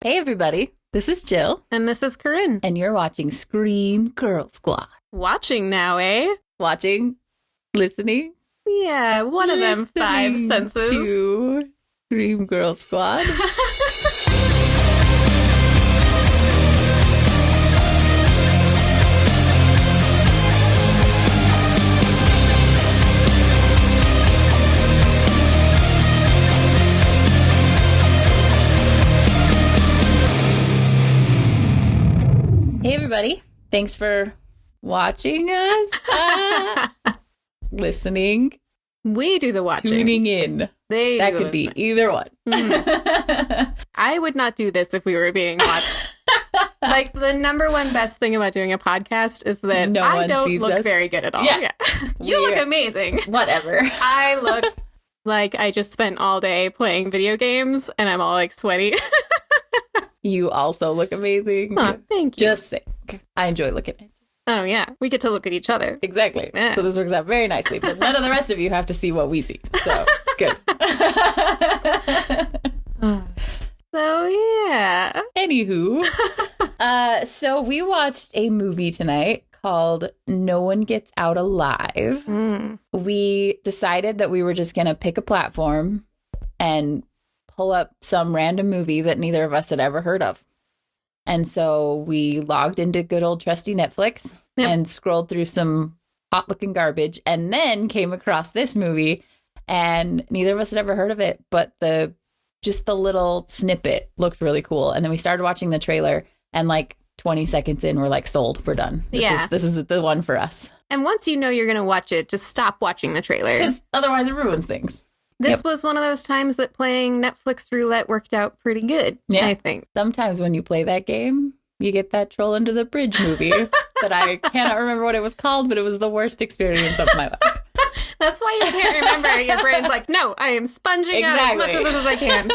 Hey everybody, this is Jill. And this is Caryn. And you're watching Scream Girl Squad. Watching now, eh? Watching, listening. Yeah, one of them five senses. To Scream Girl Squad. Hey everybody, thanks for watching us, listening. We do the watching. Tuning in. That could be either one. I would not do this if we were being watched. Like, the number one best thing about doing a podcast is that I don't look very good at all. Yeah. You look amazing. Whatever. I look like I just spent all day playing video games and I'm all like sweaty. You also look amazing. Oh, thank you. Just saying. I enjoy looking at you. Oh, yeah. We get to look at each other. Exactly. Yeah. So this works out very nicely. But none of the rest of you have to see what we see. So it's good. So, yeah. Anywho. So we watched a movie tonight called No One Gets Out Alive. We decided that we were just going to pick a platform and pull up some random movie that neither of us had ever heard of. And so we logged into good old trusty Netflix and scrolled through some hot-looking garbage and then came across this movie, and neither of us had ever heard of it, but just the little snippet looked really cool. And then we started watching the trailer, and like 20 seconds in, we're like, sold, we're done. This is the one for us. And once you know you're going to watch it, just stop watching the trailer. Because otherwise it ruins things. This was one of those times that playing Netflix Roulette worked out pretty good, I think. Sometimes when you play that game, you get that Troll Under the Bridge movie that I cannot remember what it was called, but it was the worst experience of my life. That's why you can't remember. Your brain's like, no, I am sponging out as much of this as I can.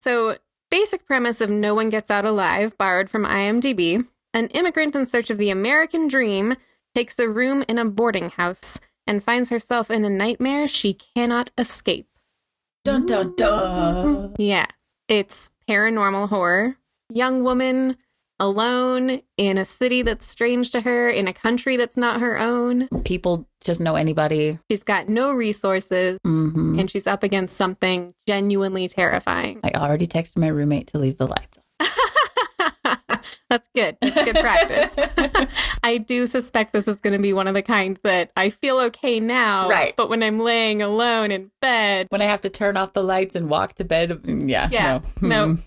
So, basic premise of No One Gets Out Alive, borrowed from IMDb. An immigrant in search of the American dream takes a room in a boarding house and finds herself in a nightmare she cannot escape. Dun, dun, dun. Yeah, it's paranormal horror. Young woman, alone, in a city that's strange to her, in a country that's not her own. People just know anybody. She's got no resources, and she's up against something genuinely terrifying. I already texted my roommate to leave the lights on. That's good. That's good practice. I do suspect this is going to be one of the kind that I feel okay now. Right. But when I'm laying alone in bed. When I have to turn off the lights and walk to bed. No.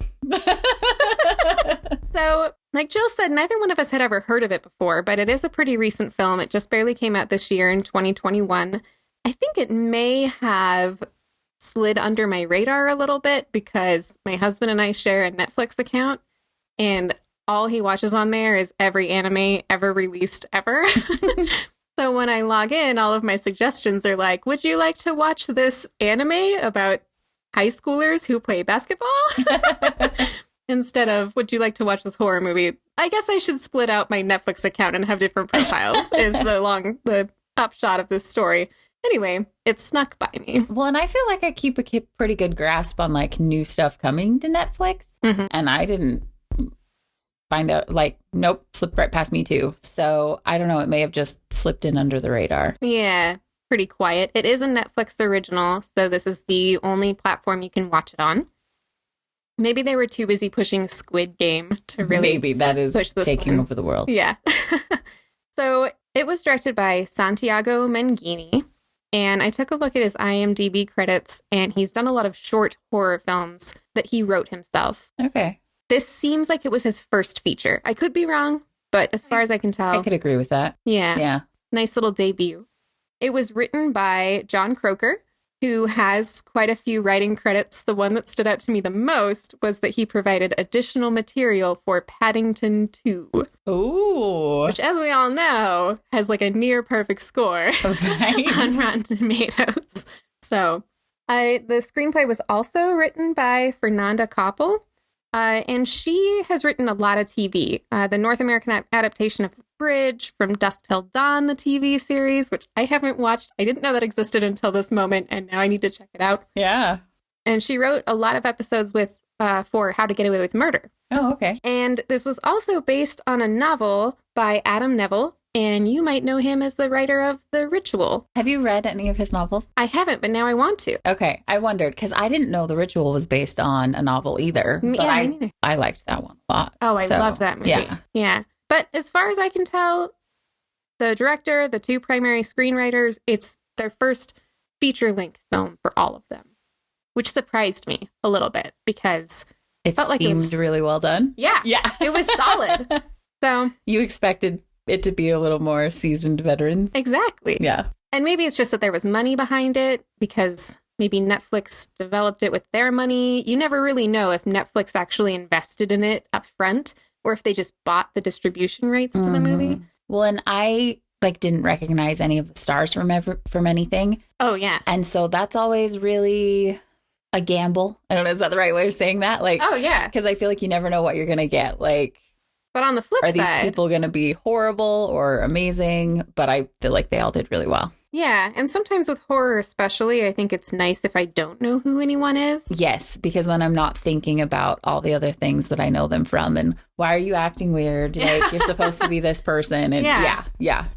So, like Jill said, neither one of us had ever heard of it before, but it is a pretty recent film. It just barely came out this year in 2021. I think it may have slid under my radar a little bit because my husband and I share a Netflix account, and all he watches on there is every anime ever released ever. So when I log in, all of my suggestions are like, would you like to watch this anime about high schoolers who play basketball? Instead of, would you like to watch this horror movie? I guess I should split out my Netflix account and have different profiles is the upshot of this story. Anyway, it snuck by me. Well, and I feel like I keep a pretty good grasp on like new stuff coming to Netflix. And I didn't find out, like, nope, slipped right past me too. So I don't know, it may have just slipped in under the radar. Yeah, pretty quiet. It is a Netflix original, so this is the only platform you can watch it on. Maybe they were too busy pushing Squid Game to really Maybe that is push this taking over the world. Yeah. So it was directed by Santiago Mengini, and I took a look at his IMDb credits, and he's done a lot of short horror films that he wrote himself. Okay. This seems like it was his first feature. I could be wrong, but as far as I can tell. I could agree with that. Yeah. Nice little debut. It was written by John Croker, who has quite a few writing credits. The one that stood out to me the most was that he provided additional material for Paddington 2. Ooh. Which, as we all know, has like a near perfect score on Rotten Tomatoes. So, the screenplay was also written by Fernanda Koppel. And she has written a lot of TV. The North American adaptation of Bridge, From Dusk Till Dawn, the TV series, which I haven't watched. I didn't know that existed until this moment, and now I need to check it out. Yeah. And she wrote a lot of episodes with for How to Get Away with Murder. Oh, okay. And this was also based on a novel by Adam Neville, and you might know him as the writer of The Ritual. Have you read any of his novels? I haven't, but now I want to. Okay, I wondered, because I didn't know The Ritual was based on a novel either. But Yeah, me neither. I liked that one a lot. Oh, I So, love that movie. Yeah. Yeah. But as far as I can tell, the director, the two primary screenwriters, it's their first feature-length film for all of them, which surprised me a little bit because It felt like it seemed was- really well done. yeah, Yeah. it was solid. So, You expected it to be a little more seasoned veterans. exactly. Yeah. And maybe it's just that there was money behind it because maybe Netflix developed it with their money. You never really know if Netflix actually invested in it up front or if they just bought the distribution rights to the movie. Well, and I didn't recognize any of the stars from anything. Oh, yeah. And so that's always really a gamble. I don't know, is that the right way of saying that? Oh, yeah. Because I feel like you never know what you're going to get. But on the flip Are these side, people going to be horrible or amazing? But I feel like they all did really well. yeah. And sometimes with horror, especially, I think it's nice if I don't know who anyone is. Yes, because then I'm not thinking about all the other things that I know them from. And why are you acting weird? You're supposed to be this person. And yeah.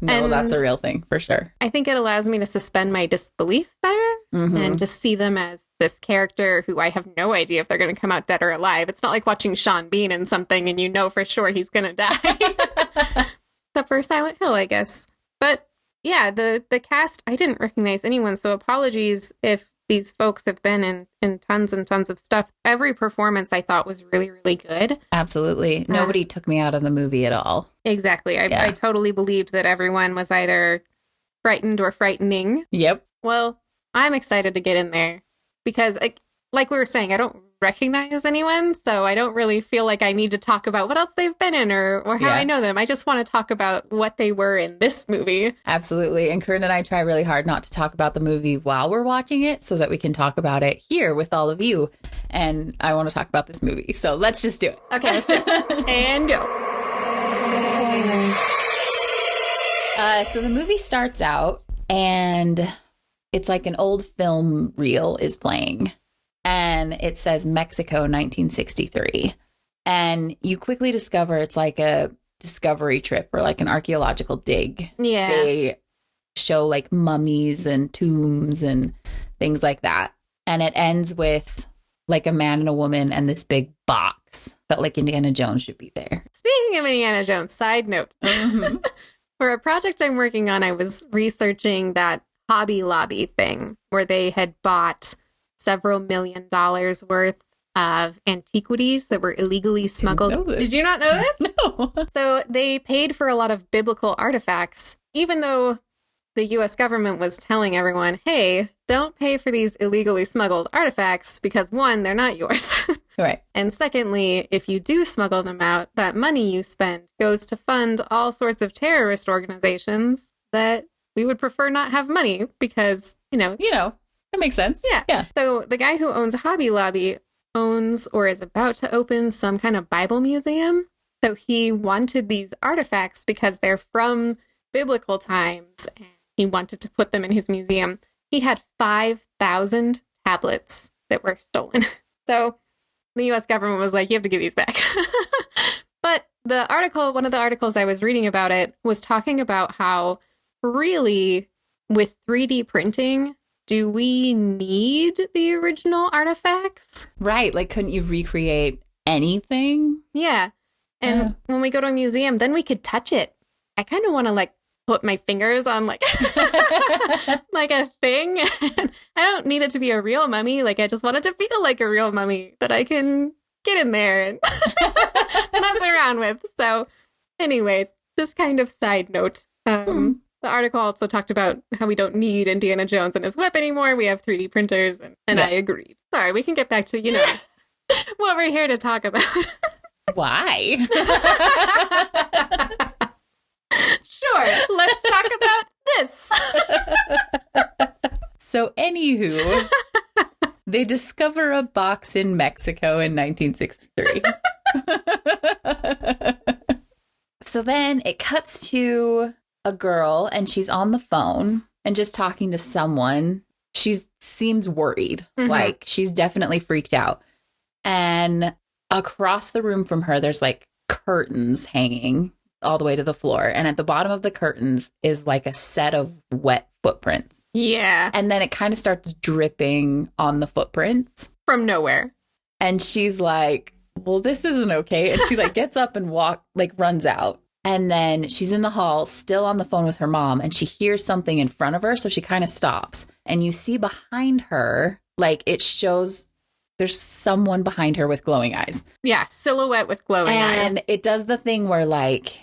No, And that's a real thing for sure. I think it allows me to suspend my disbelief better and just see them as this character who I have no idea if they're going to come out dead or alive. It's not like watching Sean Bean in something and you know for sure he's going to die. Except for Silent Hill, I guess. But yeah, the cast, I didn't recognize anyone, so apologies if these folks have been in tons and tons of stuff. Every performance I thought was really, really good. Absolutely. Nobody took me out of the movie at all. Exactly. I totally believed that everyone was either frightened or frightening. Yep. Well, I'm excited to get in there because, like we were saying, I don't recognize anyone, so I don't really feel like I need to talk about what else they've been in or how I know them. I just want to talk about what they were in this movie. Absolutely. And Caryn and I try really hard not to talk about the movie while we're watching it so that we can talk about it here with all of you. And I want to talk about this movie. So let's just do it. Okay, let's do it. And go. So the movie starts out and it's like an old film reel is playing. And it says Mexico 1963. And you quickly discover it's like a discovery trip or like an archaeological dig. Yeah. They show like mummies and tombs and things like that. And it ends with like a man and a woman and this big box that like Indiana Jones should be there. Speaking of Indiana Jones, side note. For a project I'm working on, I was researching that Hobby Lobby thing where they had bought several $1 million worth of antiquities that were illegally smuggled. Did you not know this? No. So they paid for a lot of biblical artifacts, even though the U.S. government was telling everyone, hey, don't pay for these illegally smuggled artifacts because, one, they're not yours. Right. And secondly, if you do smuggle them out, that money you spend goes to fund all sorts of terrorist organizations that we would prefer not have money because, that makes sense. Yeah. So the guy who owns Hobby Lobby owns or is about to open some kind of Bible museum. So he wanted these artifacts because they're from biblical times and he wanted to put them in his museum. He had 5,000 tablets that were stolen. So the U.S. government was like, you have to give these back. But one of the articles I was reading about it was talking about how really with 3D printing, do we need the original artifacts? Right. Like, couldn't you recreate anything? Yeah. And when we go to a museum, then we could touch it. I kind of want to like put my fingers on like like a thing. I don't need it to be a real mummy. Like I just want it to feel like a real mummy that I can get in there and mess around with. So anyway, just kind of side note. The article also talked about how we don't need Indiana Jones and his whip anymore. We have 3D printers, and I agreed. Sorry, we can get back to, what we're here to talk about. Why? Sure, let's talk about this. So, anywho, they discover a box in Mexico in 1963. So then it cuts to a girl and she's on the phone and just talking to someone. She seems worried. Like she's definitely freaked out. And across the room from her, there's like curtains hanging all the way to the floor. And at the bottom of the curtains is like a set of wet footprints. Yeah. And then it kind of starts dripping on the footprints. From nowhere. And she's like, well, this isn't okay. And she like gets up and runs out. And then she's in the hall, still on the phone with her mom, and she hears something in front of her. So she kind of stops. And you see behind her, like it shows there's someone behind her with glowing eyes. Yeah, silhouette with glowing eyes. And it does the thing where like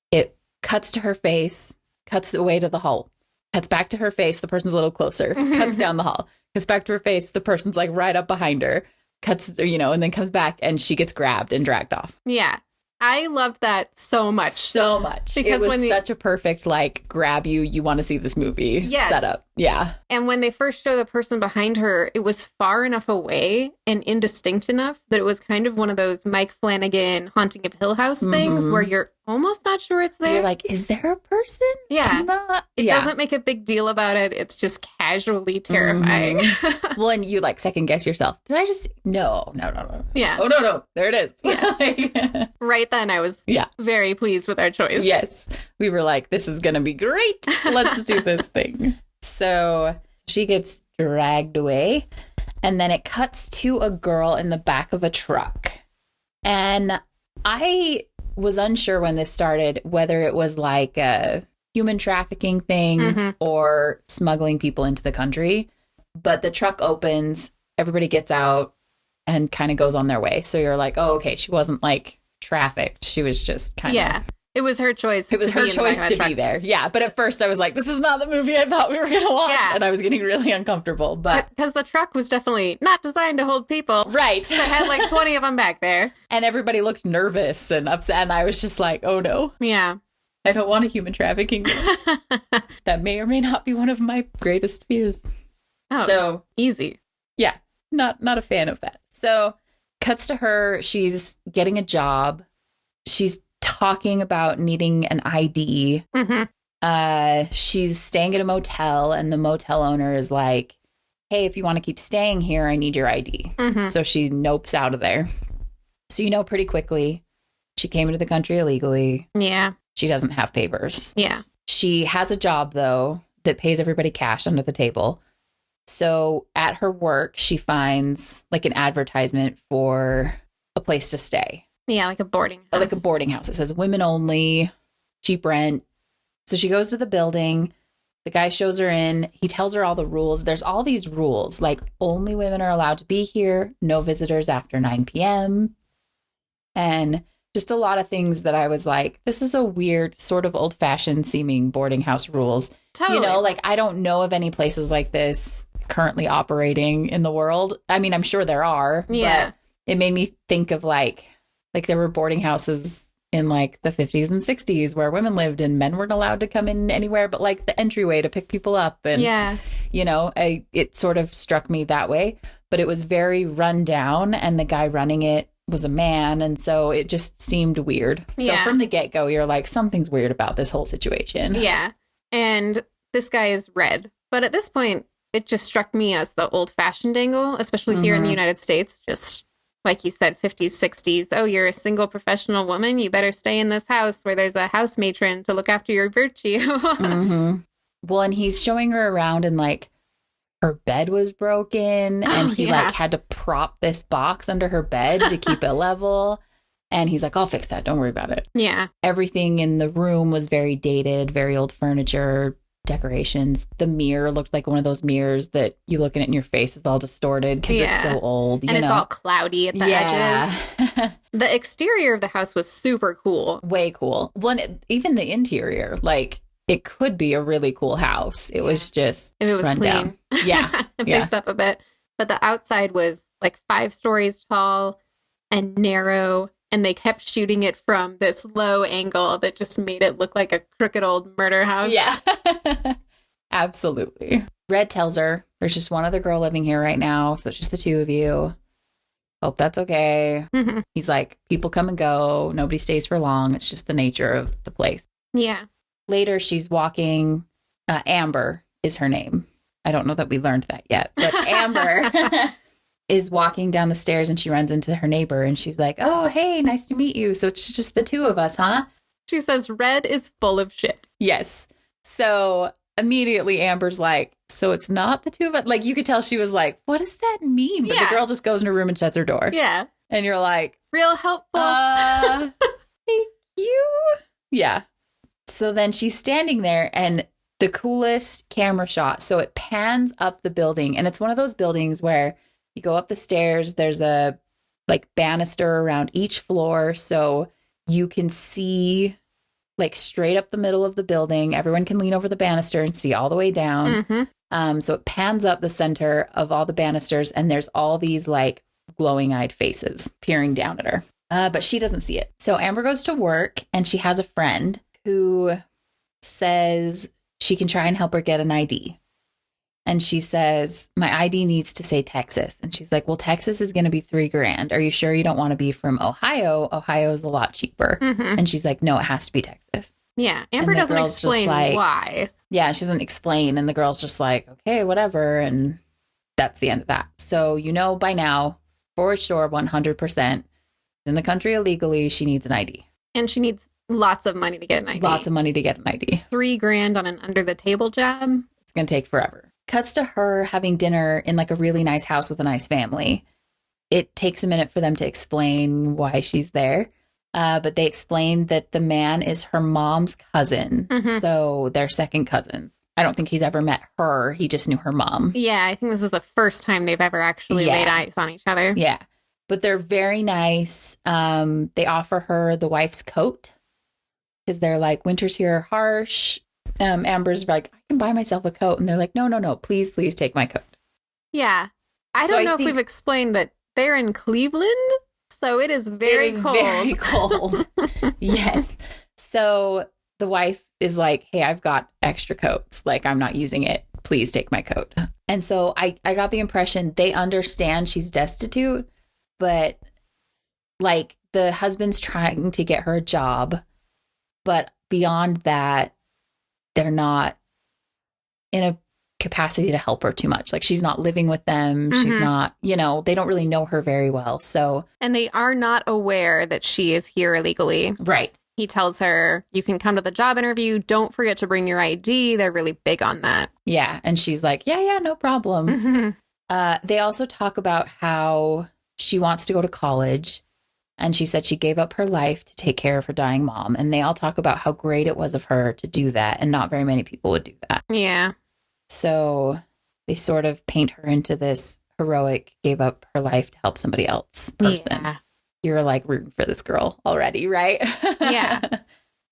it cuts to her face, cuts away to the hall, cuts back to her face. The person's a little closer, cuts down the hall, cuts back to her face. The person's like right up behind her, cuts, and then comes back and she gets grabbed and dragged off. Yeah. I loved that so much. So much. Because it was such a perfect, like, grab you want to see this movie setup. Yeah. And when they first show the person behind her, it was far enough away and indistinct enough that it was kind of one of those Mike Flanagan Haunting of Hill House things where you're almost not sure it's there. You're like, is there a person? Yeah. It doesn't make a big deal about it. It's just casually terrifying. Well, and you like second guess yourself. Did I just... No. Yeah. Oh, no. There it is. Yes. Right then, I was very pleased with our choice. Yes. We were like, this is going to be great. Let's do this thing. So she gets dragged away, and then it cuts to a girl in the back of a truck. And I was unsure when this started whether it was like a human trafficking thing or smuggling people into the country. But the truck opens, everybody gets out and kind of goes on their way. So you're like, oh, okay, she wasn't like trafficked. She was just kind of... Yeah. It was her choice. It was her choice to be there. Yeah. But at first I was like, this is not the movie I thought we were going to watch. Yeah. And I was getting really uncomfortable. But because the truck was definitely not designed to hold people. Right. It had like 20 of them back there. And everybody looked nervous and upset. And I was just like, oh no. Yeah. I don't want a human trafficking. That may or may not be one of my greatest fears. Oh, so easy. Yeah. Not a fan of that. So cuts to her. She's getting a job. She's talking about needing an ID. She's staying at a motel, and the motel owner is like, hey, if you want to keep staying here, I need your ID. So she nopes out of there. So pretty quickly, she came into the country illegally. Yeah. She doesn't have papers. Yeah. She has a job, though, that pays everybody cash under the table. So at her work, she finds like an advertisement for a place to stay. Yeah, like a boarding house. Like a boarding house. It says women only, cheap rent. So she goes to the building. The guy shows her in. He tells her all the rules. There's all these rules, like only women are allowed to be here, no visitors after 9 p.m. And just a lot of things that I was like, this is a weird, sort of old-fashioned seeming boarding house rules. Totally. Like I don't know of any places like this currently operating in the world. I mean, I'm sure there are. Yeah. But it made me think of like there were boarding houses in like the 50s and 60s where women lived and men weren't allowed to come in anywhere but like the entryway to pick people up. And, it sort of struck me that way. But it was very run down, and the guy running it was a man. And so it just seemed weird. So from the get-go, you're like, something's weird about this whole situation. Yeah. And this guy is red. But at this point, it just struck me as the old-fashioned angle, especially here in the United States. Just like you said, 50s, 60s. Oh, you're a single professional woman. You better stay in this house where there's a house matron to look after your virtue. Well, and he's showing her around, and like her bed was broken, and he like had to prop this box under her bed to keep it level. And he's like, I'll fix that. Don't worry about it. Yeah. Everything in the room was very dated, very old furniture, decorations. The mirror looked like one of those mirrors that you look at it and your face is all distorted because it's so old. It's all cloudy at the edges. The exterior of the house was super cool. Way cool. Even the interior, like it could be a really cool house. It was just if it was run clean. Down. Yeah. Fixed up a bit. But the outside was like 5 stories tall and narrow. And they kept shooting it from this low angle that just made it look like a crooked old murder house. Yeah. Absolutely. Red tells her there's just one other girl living here right now. So it's just the two of you. Hope that's okay. He's like, people come and go. Nobody stays for long. It's just the nature of the place. Yeah. Later, she's walking. Amber is her name. I don't know that we learned that yet. But Amber is walking down the stairs and she runs into her neighbor and she's like, oh, hey, nice to meet you. So it's just the two of us, huh? She says, Red is full of shit. Yes. So immediately Amber's like, so it's not the two of us? Like, you could tell she was like, what does that mean? But the girl just goes in her room and shuts her door. Yeah. And you're like, real helpful. Thank you. Yeah. So then she's standing there and the coolest camera shot. So it pans up the building and it's one of those buildings where you go up the stairs. There's a like banister around each floor. So you can see like straight up the middle of the building. Everyone can lean over the banister and see all the way down. Mm-hmm. So it pans up the center of all the banisters and there's all these like glowing-eyed faces peering down at her. But she doesn't see it. So Amber goes to work and she has a friend who says she can try and help her get an ID. And she says, my ID needs to say Texas. And she's like, well, Texas is going to be $3,000. Are you sure you don't want to be from Ohio? Ohio is a lot cheaper. Mm-hmm. And she's like, no, it has to be Texas. Yeah. Amber doesn't explain why. Yeah, she doesn't explain. And the girl's just like, okay, whatever. And that's the end of that. So, you know, by now, for sure, 100% in the country illegally, she needs an ID. And she needs lots of money to get an ID. Lots of money to get an ID. $3,000 on an under the table job. It's going to take forever. Cuts to her having dinner in like a really nice house with a nice family. It takes a minute for them to explain why she's there. But they explain that the man is her mom's cousin. Mm-hmm. So they're second cousins. I don't think he's ever met her. He just knew her mom. Yeah, I think this is the first time they've ever actually laid eyes on each other. Yeah. But they're very nice. They offer her the wife's coat because they're like, winters here are harsh. Amber's like, I can buy myself a coat. And they're like, no, please take my coat. Yeah. I don't know if we've explained that they're in Cleveland, so it is very cold. Very cold. Yes. So the wife is like, hey, I've got extra coats. Like, I'm not using it. Please take my coat. And so I got the impression they understand she's destitute, but like the husband's trying to get her a job. But beyond that, they're not in a capacity to help her too much. Like, she's not living with them. Mm-hmm. She's not, they don't really know her very well. So, and they are not aware that she is here illegally. Right. He tells her, you can come to the job interview. Don't forget to bring your ID. They're really big on that. Yeah. And she's like, yeah, no problem. Mm-hmm. They also talk about how she wants to go to college. And she said she gave up her life to take care of her dying mom. And they all talk about how great it was of her to do that. And not very many people would do that. Yeah. So they sort of paint her into this heroic, gave up her life to help somebody else person. Yeah. You're like rooting for this girl already, right? Yeah.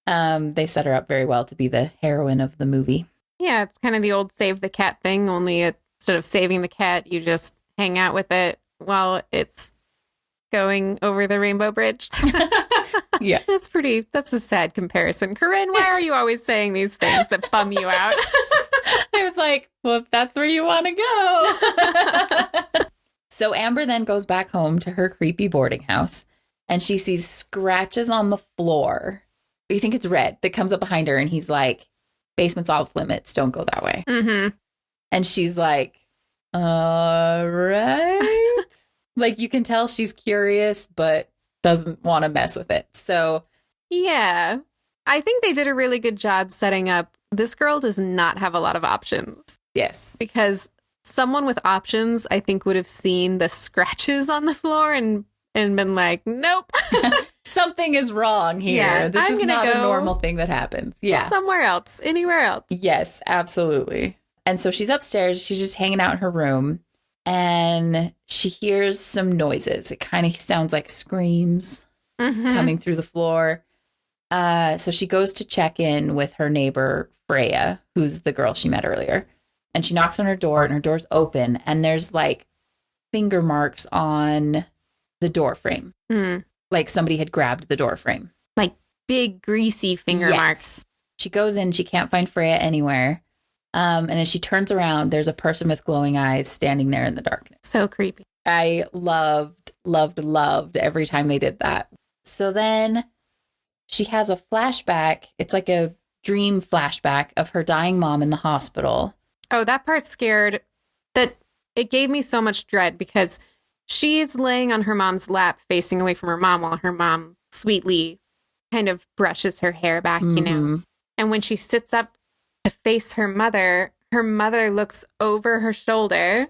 They set her up very well to be the heroine of the movie. Yeah, it's kind of the old save the cat thing, only instead of saving the cat, you just hang out with it while it's going over the Rainbow Bridge. Yeah. That's a sad comparison. Caryn, why are you always saying these things that bum you out? I was like, well, if that's where you want to go. So Amber then goes back home to her creepy boarding house and she sees scratches on the floor. You think it's Red that comes up behind her and he's like, basement's off limits. Don't go that way. Mm-hmm. And she's like, all right. Like, you can tell she's curious, but doesn't want to mess with it. So, yeah, I think they did a really good job setting up. This girl does not have a lot of options. Yes. Because someone with options, I think, would have seen the scratches on the floor and been like, nope. Something is wrong here. Yeah, this is not a normal thing that happens. Yeah. Somewhere else. Anywhere else. Yes, absolutely. And so she's upstairs. She's just hanging out in her room. And she hears some noises. It kind of sounds like screams coming through the floor. So she goes to check in with her neighbor, Freya, who's the girl she met earlier. And she knocks on her door and her door's open. And there's like finger marks on the door frame. Mm. Like somebody had grabbed the door frame. Like big, greasy finger marks. She goes in. She can't find Freya anywhere. And as she turns around, there's a person with glowing eyes standing there in the darkness. So creepy. I loved every time they did that. So then she has a flashback. It's like a dream flashback of her dying mom in the hospital. Oh, that part scared. That it gave me so much dread because she's laying on her mom's lap, facing away from her mom, while her mom sweetly kind of brushes her hair back, you know. And when she sits up to face her mother looks over her shoulder,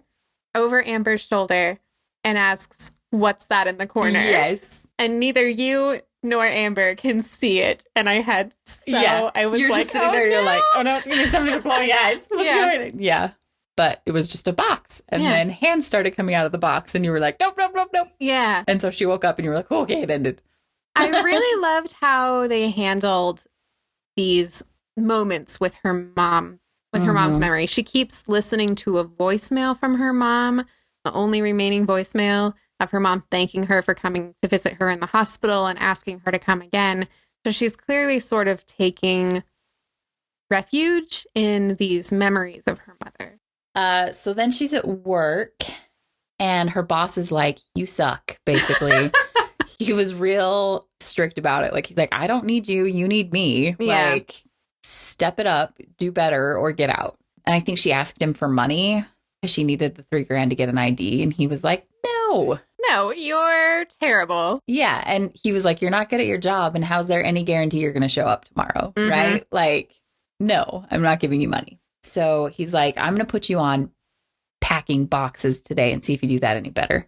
over Amber's shoulder, and asks, "What's that in the corner?" Yes. And neither you nor Amber can see it. And I had I was you're like, just sitting there, you're like, oh no, it's gonna be somebody with glowing eyes. What's going on? Yeah. But it was just a box. And then hands started coming out of the box, and you were like, nope, nope, nope, nope. Yeah. And so she woke up and you were like, okay, it ended. I really loved how they handled these moments with her mom, with her mom's memory. She keeps listening to a voicemail from her mom, the only remaining voicemail of her mom thanking her for coming to visit her in the hospital and asking her to come again. So she's clearly sort of taking refuge in these memories of her mother. So then she's at work and her boss is like, you suck, basically. He was real strict about it. Like, he's like, I don't need you. You need me. Yeah. Like, step it up, do better, or get out. And I think she asked him for money because she needed the $3,000 to get an ID. And he was like, no. No, you're terrible. Yeah. And he was like, you're not good at your job. And how's there any guarantee you're going to show up tomorrow? Right? Like, no, I'm not giving you money. So he's like, I'm going to put you on packing boxes today and see if you do that any better.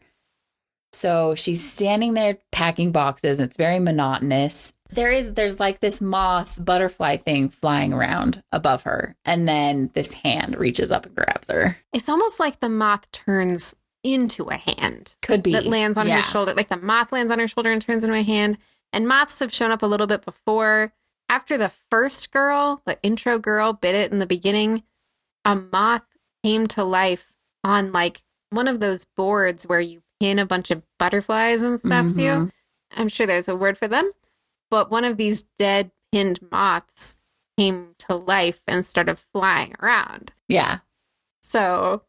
So she's standing there packing boxes. It's very monotonous. There's like this moth butterfly thing flying around above her. And then this hand reaches up and grabs her. It's almost like the moth turns into a hand. Could be. That lands on her shoulder. Like the moth lands on her shoulder and turns into a hand. And moths have shown up a little bit before. After the first girl, the intro girl, bit it in the beginning, a moth came to life on like one of those boards where you pin a bunch of butterflies and stuff to. I'm sure there's a word for them. But one of these dead pinned moths came to life and started flying around. Yeah. So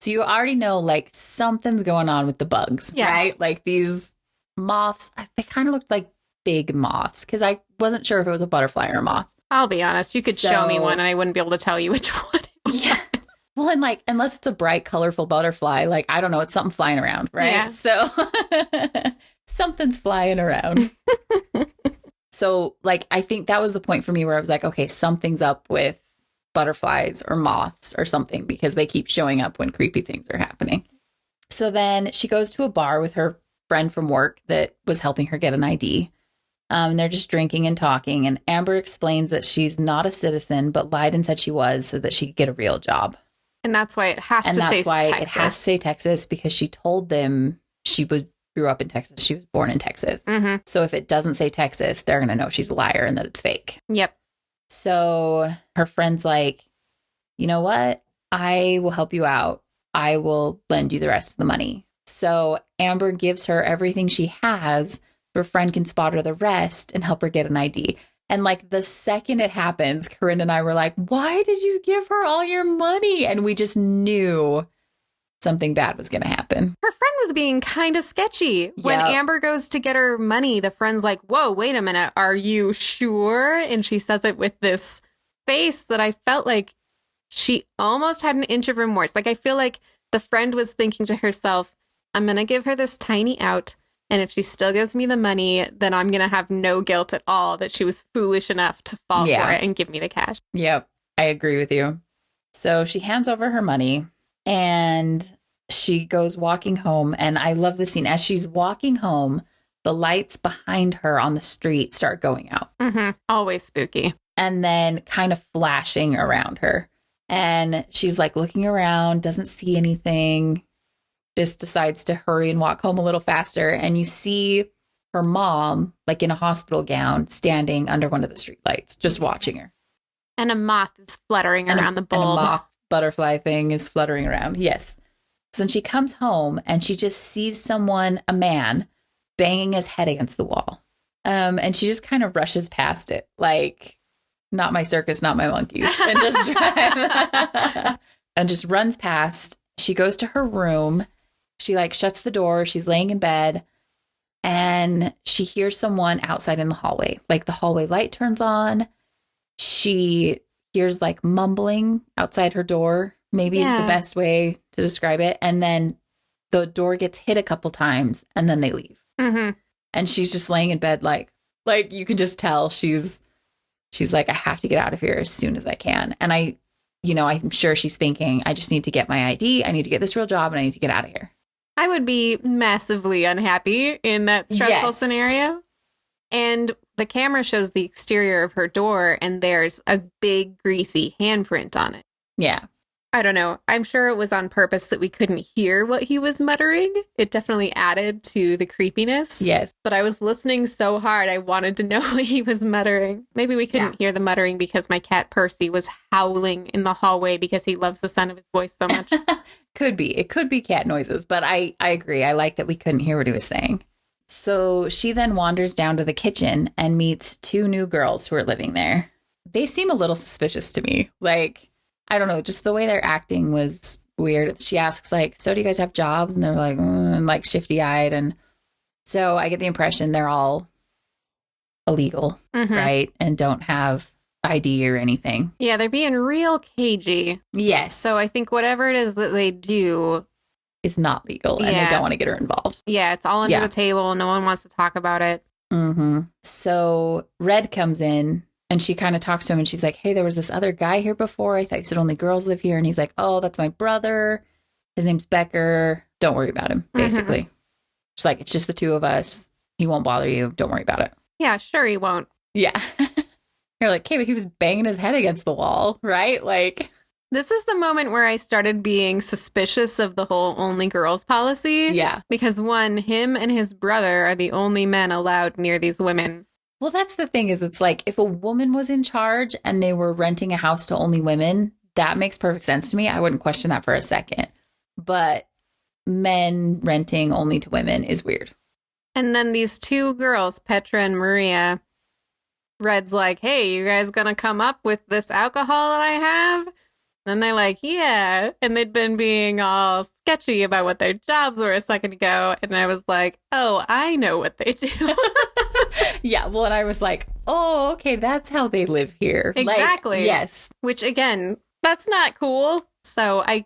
you already know like something's going on with the bugs, right? Like these moths, they kind of looked like big moths because I wasn't sure if it was a butterfly or a moth. I'll be honest. You could show me one and I wouldn't be able to tell you which one it was. Yeah. Well, and like, unless it's a bright, colorful butterfly, like, I don't know, it's something flying around, right? Yeah. So something's flying around. So like, I think that was the point for me where I was like, okay, something's up with butterflies or moths or something because they keep showing up when creepy things are happening. So then she goes to a bar with her friend from work that was helping her get an ID. They're just drinking and talking. And Amber explains that she's not a citizen, but lied and said she was so that she could get a real job. And that's why it has to say Texas. It has to say Texas because she told them she grew up in Texas. She was born in Texas. So if it doesn't say Texas, they're going to know she's a liar and that it's fake. Yep. So her friend's like, you know what? I will help you out. I will lend you the rest of the money. So Amber gives her everything she has. Her friend can spot her the rest and help her get an ID. And like the second it happens, Caryn and I were like, why did you give her all your money? And we just knew something bad was going to happen. Her friend was being kind of sketchy. When Amber goes to get her money, the friend's like, whoa, wait a minute. Are you sure? And she says it with this face that I felt like she almost had an inch of remorse. Like, I feel like the friend was thinking to herself, I'm going to give her this tiny out. And if she still gives me the money, then I'm going to have no guilt at all that she was foolish enough to fall for it and give me the cash. Yep, I agree with you. So she hands over her money and she goes walking home. And I love the scene. As she's walking home, the lights behind her on the street start going out. Always spooky. And then kind of flashing around her. And she's like looking around, doesn't see anything. Just decides to hurry and walk home a little faster. And you see her mom, like in a hospital gown, standing under one of the streetlights, just watching her. And a moth is fluttering around the bulb. And a moth butterfly thing is fluttering around. Yes. So then she comes home and she just sees someone, a man, banging his head against the wall. And she just kind of rushes past it. Like, not my circus, not my monkeys. And just and just runs past. She goes to her room. She like shuts the door. She's laying in bed and she hears someone outside in the hallway. Like the hallway light turns on. She hears like mumbling outside her door. Maybe is the best way to describe it. And then the door gets hit a couple times and then they leave. Mm-hmm. And she's just laying in bed like you can just tell she's like, I have to get out of here as soon as I can. And I'm sure she's thinking, I just need to get my ID. I need to get this real job and I need to get out of here. I would be massively unhappy in that stressful scenario. And the camera shows the exterior of her door and there's a big greasy handprint on it. Yeah. I don't know. I'm sure it was on purpose that we couldn't hear what he was muttering. It definitely added to the creepiness. Yes. But I was listening so hard, I wanted to know what he was muttering. Maybe we couldn't hear the muttering because my cat Percy was howling in the hallway because he loves the sound of his voice so much. Could be. It could be cat noises, but I agree. I like that we couldn't hear what he was saying. So she then wanders down to the kitchen and meets 2 new girls who are living there. They seem a little suspicious to me. Like, I don't know, just the way they're acting was weird. She asks, like, so do you guys have jobs? And they're like, and like shifty-eyed. And so I get the impression they're all illegal, right? And don't have ID or anything. Yeah, they're being real cagey. Yes. So I think whatever it is that they do is not legal and they don't want to get her involved. Yeah, it's all under the table. No one wants to talk about it. So Red comes in. And she kind of talks to him and she's like, hey, there was this other guy here before. I thought you said only girls live here. And he's like, oh, that's my brother. His name's Becker. Don't worry about him, basically. She's like, it's just the 2 of us. He won't bother you. Don't worry about it. Yeah, sure he won't. Yeah. You're like, okay, but he was banging his head against the wall, right? Like, this is the moment where I started being suspicious of the whole only girls policy. Yeah. Because 1, him and his brother are the only men allowed near these women. Well, that's the thing is it's like if a woman was in charge and they were renting a house to only women, that makes perfect sense to me. I wouldn't question that for a second. But men renting only to women is weird. And then these 2 girls, Petra and Maria, Red's like, hey, you guys gonna come up with this alcohol that I have? And they're like, yeah. And they'd been being all sketchy about what their jobs were a second ago. And I was like, oh, I know what they do. Yeah, well, and I was like, oh, okay, that's how they live here. Exactly. Like, yes. Which, again, that's not cool. So I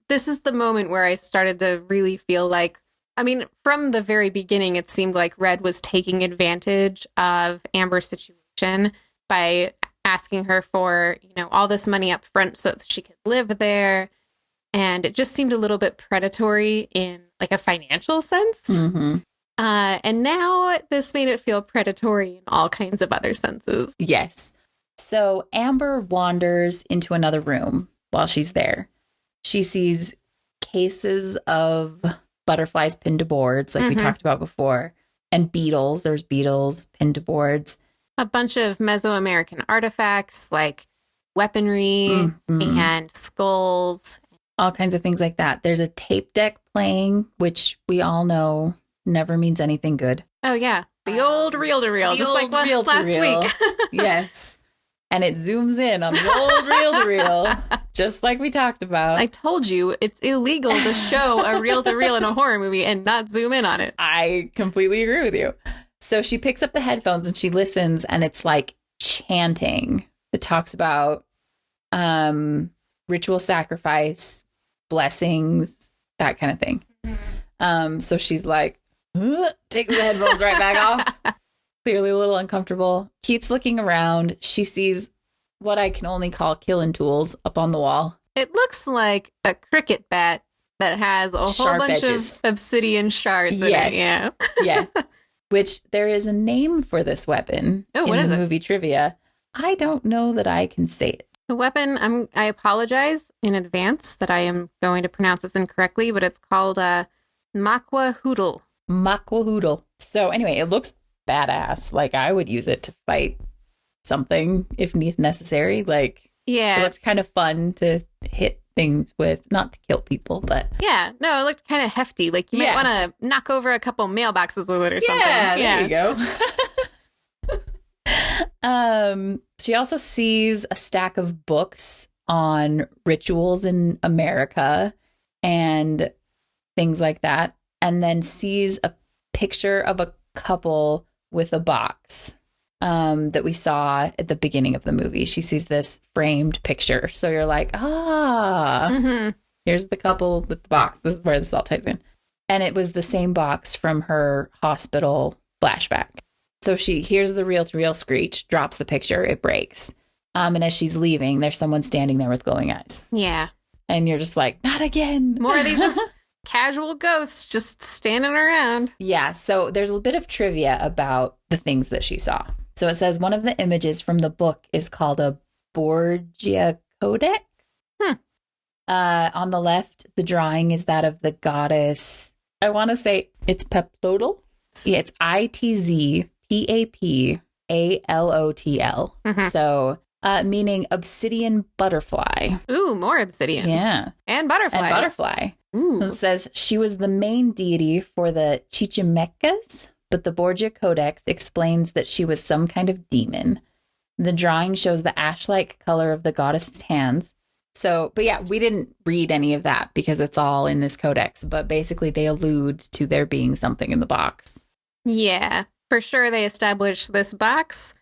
this is the moment where I started to really feel like, I mean, from the very beginning, it seemed like Red was taking advantage of Amber's situation by asking her for, all this money up front so that she could live there. And it just seemed a little bit predatory in like a financial sense. And now this made it feel predatory in all kinds of other senses. Yes. So Amber wanders into another room while she's there. She sees cases of butterflies pinned to boards, like we talked about before, and beetles. There's beetles pinned to boards. A bunch of Mesoamerican artifacts like weaponry and skulls. All kinds of things like that. There's a tape deck playing, which we all know never means anything good. Oh, yeah. The old reel-to-reel, just like last week. Yes. And it zooms in on the old reel-to-reel, just like we talked about. I told you, it's illegal to show a reel-to-reel in a horror movie and not zoom in on it. I completely agree with you. So she picks up the headphones and she listens, and it's like chanting. It talks about ritual sacrifice, blessings, that kind of thing. So she's like, takes the headphones right back off. Clearly a little uncomfortable. Keeps looking around. She sees what I can only call killing tools up on the wall. It looks like a cricket bat that has a whole bunch of obsidian shards in it. Yeah. Yes. Which there is a name for this weapon in the movie trivia. I don't know that I can say it. The weapon, I apologize in advance that I am going to pronounce this incorrectly, but it's called Makwa Hoodle. Makwa Hoodle. So anyway, it looks badass. Like I would use it to fight something if necessary. Like, yeah, it looked kind of fun to hit things with, not to kill people, but yeah, no, it looked kind of hefty. Like you might want to knock over a couple mailboxes with it or something. Yeah, there you go. She also sees a stack of books on rituals in America and things like that, and then sees a picture of a couple with a box that we saw at the beginning of the movie. She sees this framed picture. So you're like, here's the couple with the box. This is where this all ties in. And it was the same box from her hospital flashback. So she hears the reel-to-reel screech, drops the picture, it breaks. And as she's leaving, there's someone standing there with glowing eyes. Yeah. And you're just like, not again. More of these just casual ghosts just standing around. Yeah. So there's a bit of trivia about the things that she saw. So it says one of the images from the book is called a Borgia Codex. On the left, the drawing is that of the goddess. I want to say it's Peplotl. Yeah, it's Itzapalotl. So meaning obsidian butterfly. Ooh, more obsidian. Yeah. And butterflies. And butterfly. Ooh. It says she was the main deity for the Chichimecas, but the Borgia Codex explains that she was some kind of demon. The drawing shows the ash-like color of the goddess's hands. So, but yeah, we didn't read any of that because it's all in this codex, but basically they allude to there being something in the box. Yeah, for sure they established this box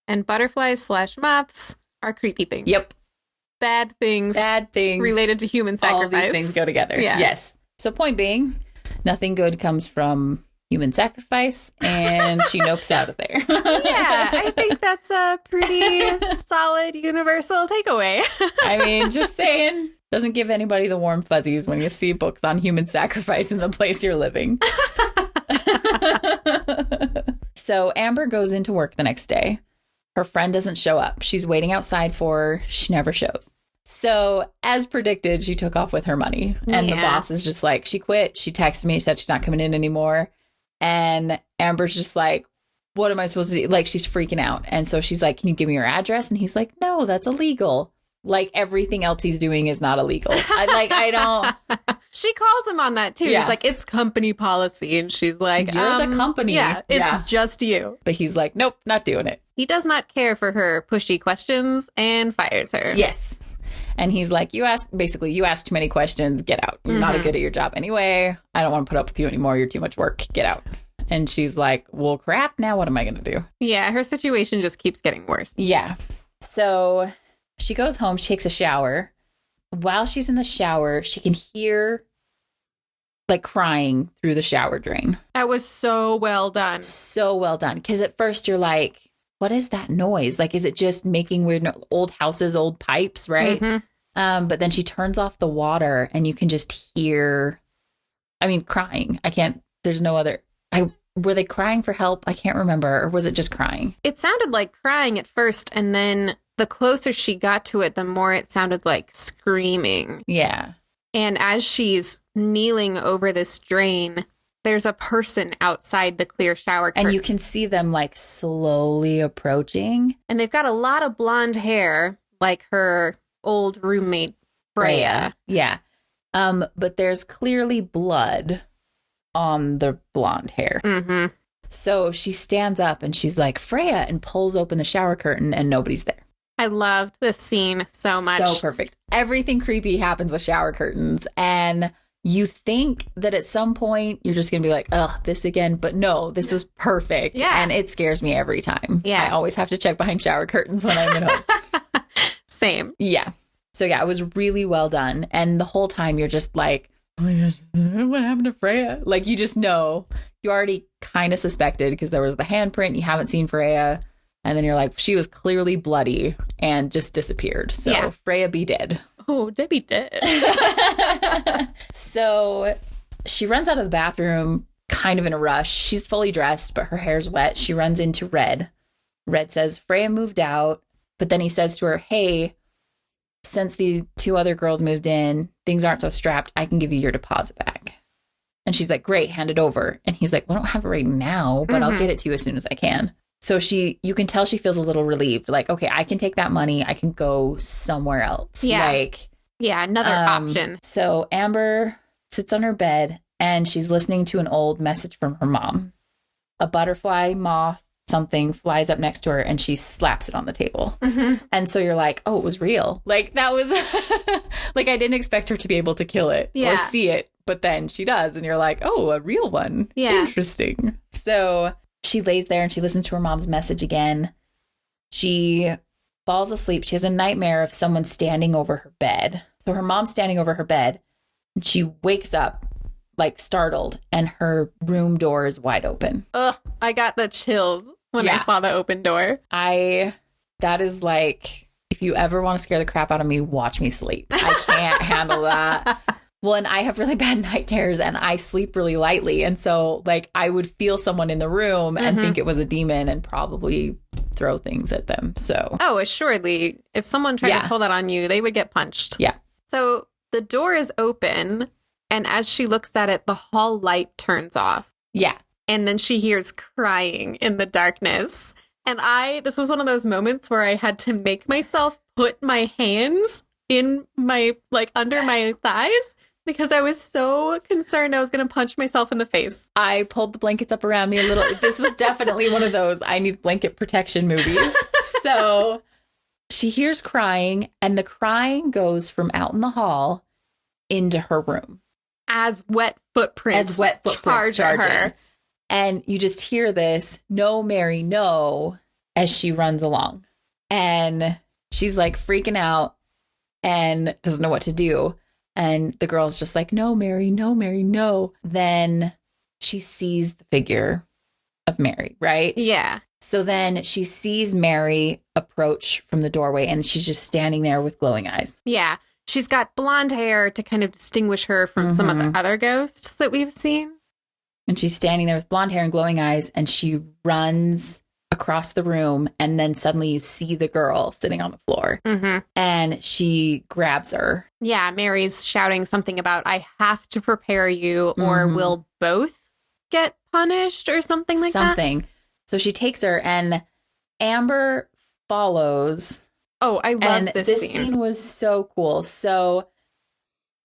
and butterflies/moths are creepy things. Yep. Bad things. Related to human sacrifice. All of these things go together. Yeah. Yes. So point being, nothing good comes from human sacrifice, and she nopes out of there. Yeah, I think that's a pretty solid universal takeaway. I mean, just saying, doesn't give anybody the warm fuzzies when you see books on human sacrifice in the place you're living. So Amber goes into work the next day. Her friend doesn't show up. She's waiting outside for her. She never shows. So as predicted, she took off with her money. And the boss is just like, she quit. She texted me, said she's not coming in anymore. And Amber's just like, what am I supposed to do? Like, she's freaking out. And so she's like, can you give me your address? And he's like, no, that's illegal. Like, everything else he's doing is not illegal. I don't. She calls him on that, too. Yeah. He's like, it's company policy. And she's like, you're the company. Yeah, it's just you. But he's like, nope, not doing it. He does not care for her pushy questions and fires her. Yes. And he's like, you ask too many questions. Get out. You're not good at your job anyway. I don't want to put up with you anymore. You're too much work. Get out. And she's like, well, crap. Now what am I going to do? Yeah, her situation just keeps getting worse. Yeah. So she goes home. She takes a shower. While she's in the shower, she can hear like crying through the shower drain. That was so well done. So well done. Because at first you're like, what is that noise? Like, is it just making weird old houses, old pipes, right? But then she turns off the water and you can just hear, crying. There's no other. Were they crying for help? I can't remember. Or was it just crying? It sounded like crying at first. And then the closer she got to it, the more it sounded like screaming. Yeah. And as she's kneeling over this drain, there's a person outside the clear shower curtain. And you can see them like slowly approaching. And they've got a lot of blonde hair, like her old roommate, Freya. Yeah. But there's clearly blood on the blonde hair. So she stands up and she's like, Freya, and pulls open the shower curtain and nobody's there. I loved this scene so much. So perfect. Everything creepy happens with shower curtains. And you think that at some point you're just going to be like, ugh, this again. But no, this was perfect. Yeah. And it scares me every time. Yeah. I always have to check behind shower curtains when I'm at home. Same. Yeah. So yeah, it was really well done. And the whole time you're just like, oh my gosh, what happened to Freya? Like, you just know. You already kind of suspected because there was the handprint. You haven't seen Freya. And then you're like, she was clearly bloody and just disappeared. So Freya be dead. Oh, Debbie dead. So she runs out of the bathroom kind of in a rush. She's fully dressed, but her hair's wet. She runs into Red. Red says, Freya moved out. But then he says to her, hey, since the two other girls moved in, things aren't so strapped. I can give you your deposit back. And she's like, great, hand it over. And he's like, well, I don't have it right now, but I'll get it to you as soon as I can. So you can tell she feels a little relieved. Like, okay, I can take that money. I can go somewhere else. Yeah. Another option. So Amber sits on her bed and she's listening to an old message from her mom. A butterfly, moth, something flies up next to her and she slaps it on the table. And so you're like, oh, it was real. Like, that was like, I didn't expect her to be able to kill it or see it, but then she does. And you're like, oh, a real one. Yeah. Interesting. So she lays there and she listens to her mom's message again. She falls asleep. She has a nightmare of someone standing over her bed. So her mom's standing over her bed and she wakes up like startled and her room door is wide open. Ugh, I got the chills when I saw the open door. That is like, if you ever want to scare the crap out of me, watch me sleep. I can't handle that. Well, and I have really bad night terrors and I sleep really lightly. And so like I would feel someone in the room and think it was a demon and probably throw things at them. So. Oh, assuredly. If someone tried to pull that on you, they would get punched. Yeah. So the door is open. And as she looks at it, the hall light turns off. Yeah. And then she hears crying in the darkness. And this was one of those moments where I had to make myself put my hands in my, like, under my thighs because I was so concerned I was going to punch myself in the face. I pulled the blankets up around me a little. This was definitely one of those I need blanket protection movies. So she hears crying, and the crying goes from out in the hall into her room. As wet footprints charge her. And you just hear this, "No, Mary, no," as she runs along. And she's like freaking out and doesn't know what to do. And the girl's just like, "No, Mary, no, Mary, no." Then she sees the figure of Mary, right? Yeah. So then she sees Mary approach from the doorway and she's just standing there with glowing eyes. Yeah. She's got blonde hair to kind of distinguish her from some of the other ghosts that we've seen. And she's standing there with blonde hair and glowing eyes, and she runs across the room, and then suddenly you see the girl sitting on the floor, and she grabs her. Yeah, Mary's shouting something about, "I have to prepare you, or we'll both get punished," or something like that. So she takes her, and Amber follows. Oh, I love this scene. This scene was so cool. So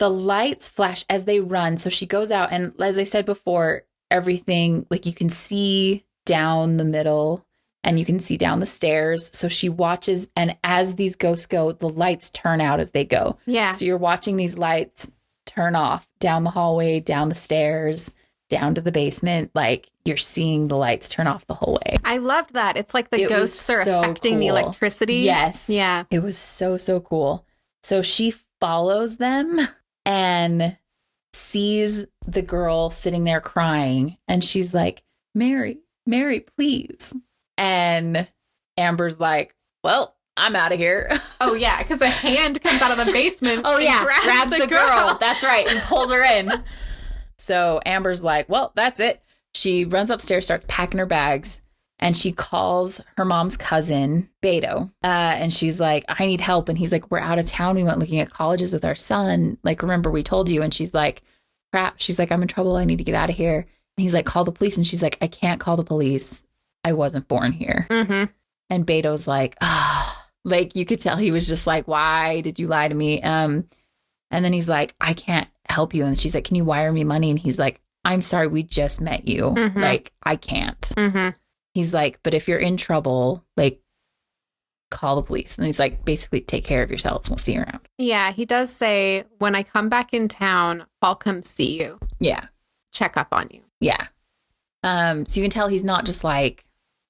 the lights flash as they run. So she goes out, and as I said before, everything, like, you can see down the middle and you can see down the stairs. So she watches, and as these ghosts go, the lights turn out as they go. Yeah. So you're watching these lights turn off down the hallway, down the stairs, down to the basement. Like, you're seeing the lights turn off the whole way. I loved that. It's like the ghosts are affecting the electricity. Yes. Yeah. It was so, so cool. So she follows them and sees the girl sitting there crying, and she's like, "Mary, Mary, please." And Amber's like, "Well, I'm out of here." Oh, yeah, because a hand comes out of the basement. Oh, yeah, grabs the girl. That's right, and pulls her in. So Amber's like, "Well, that's it." She runs upstairs, starts packing her bags, and she calls her mom's cousin, Beto. And she's like, "I need help." And he's like, "We're out of town. We went looking at colleges with our son. Like, remember we told you?" And she's like, "Crap." She's like, "I'm in trouble. I need to get out of here." And he's like, "Call the police." And she's like, "I can't call the police. I wasn't born here." And Beto's like, "Ah." Like, you could tell he was just like, "Why did you lie to me?" And then he's like, "I can't help you." And she's like, "Can you wire me money?" And he's like, "I'm sorry, we just met you. Like, I can't." He's like, "But if you're in trouble, like, call the police." And he's like, basically, take care of yourself. We'll see you around. Yeah, he does say, "When I come back in town, I'll come see you." Yeah. Check up on you. Yeah. So you can tell he's not just like,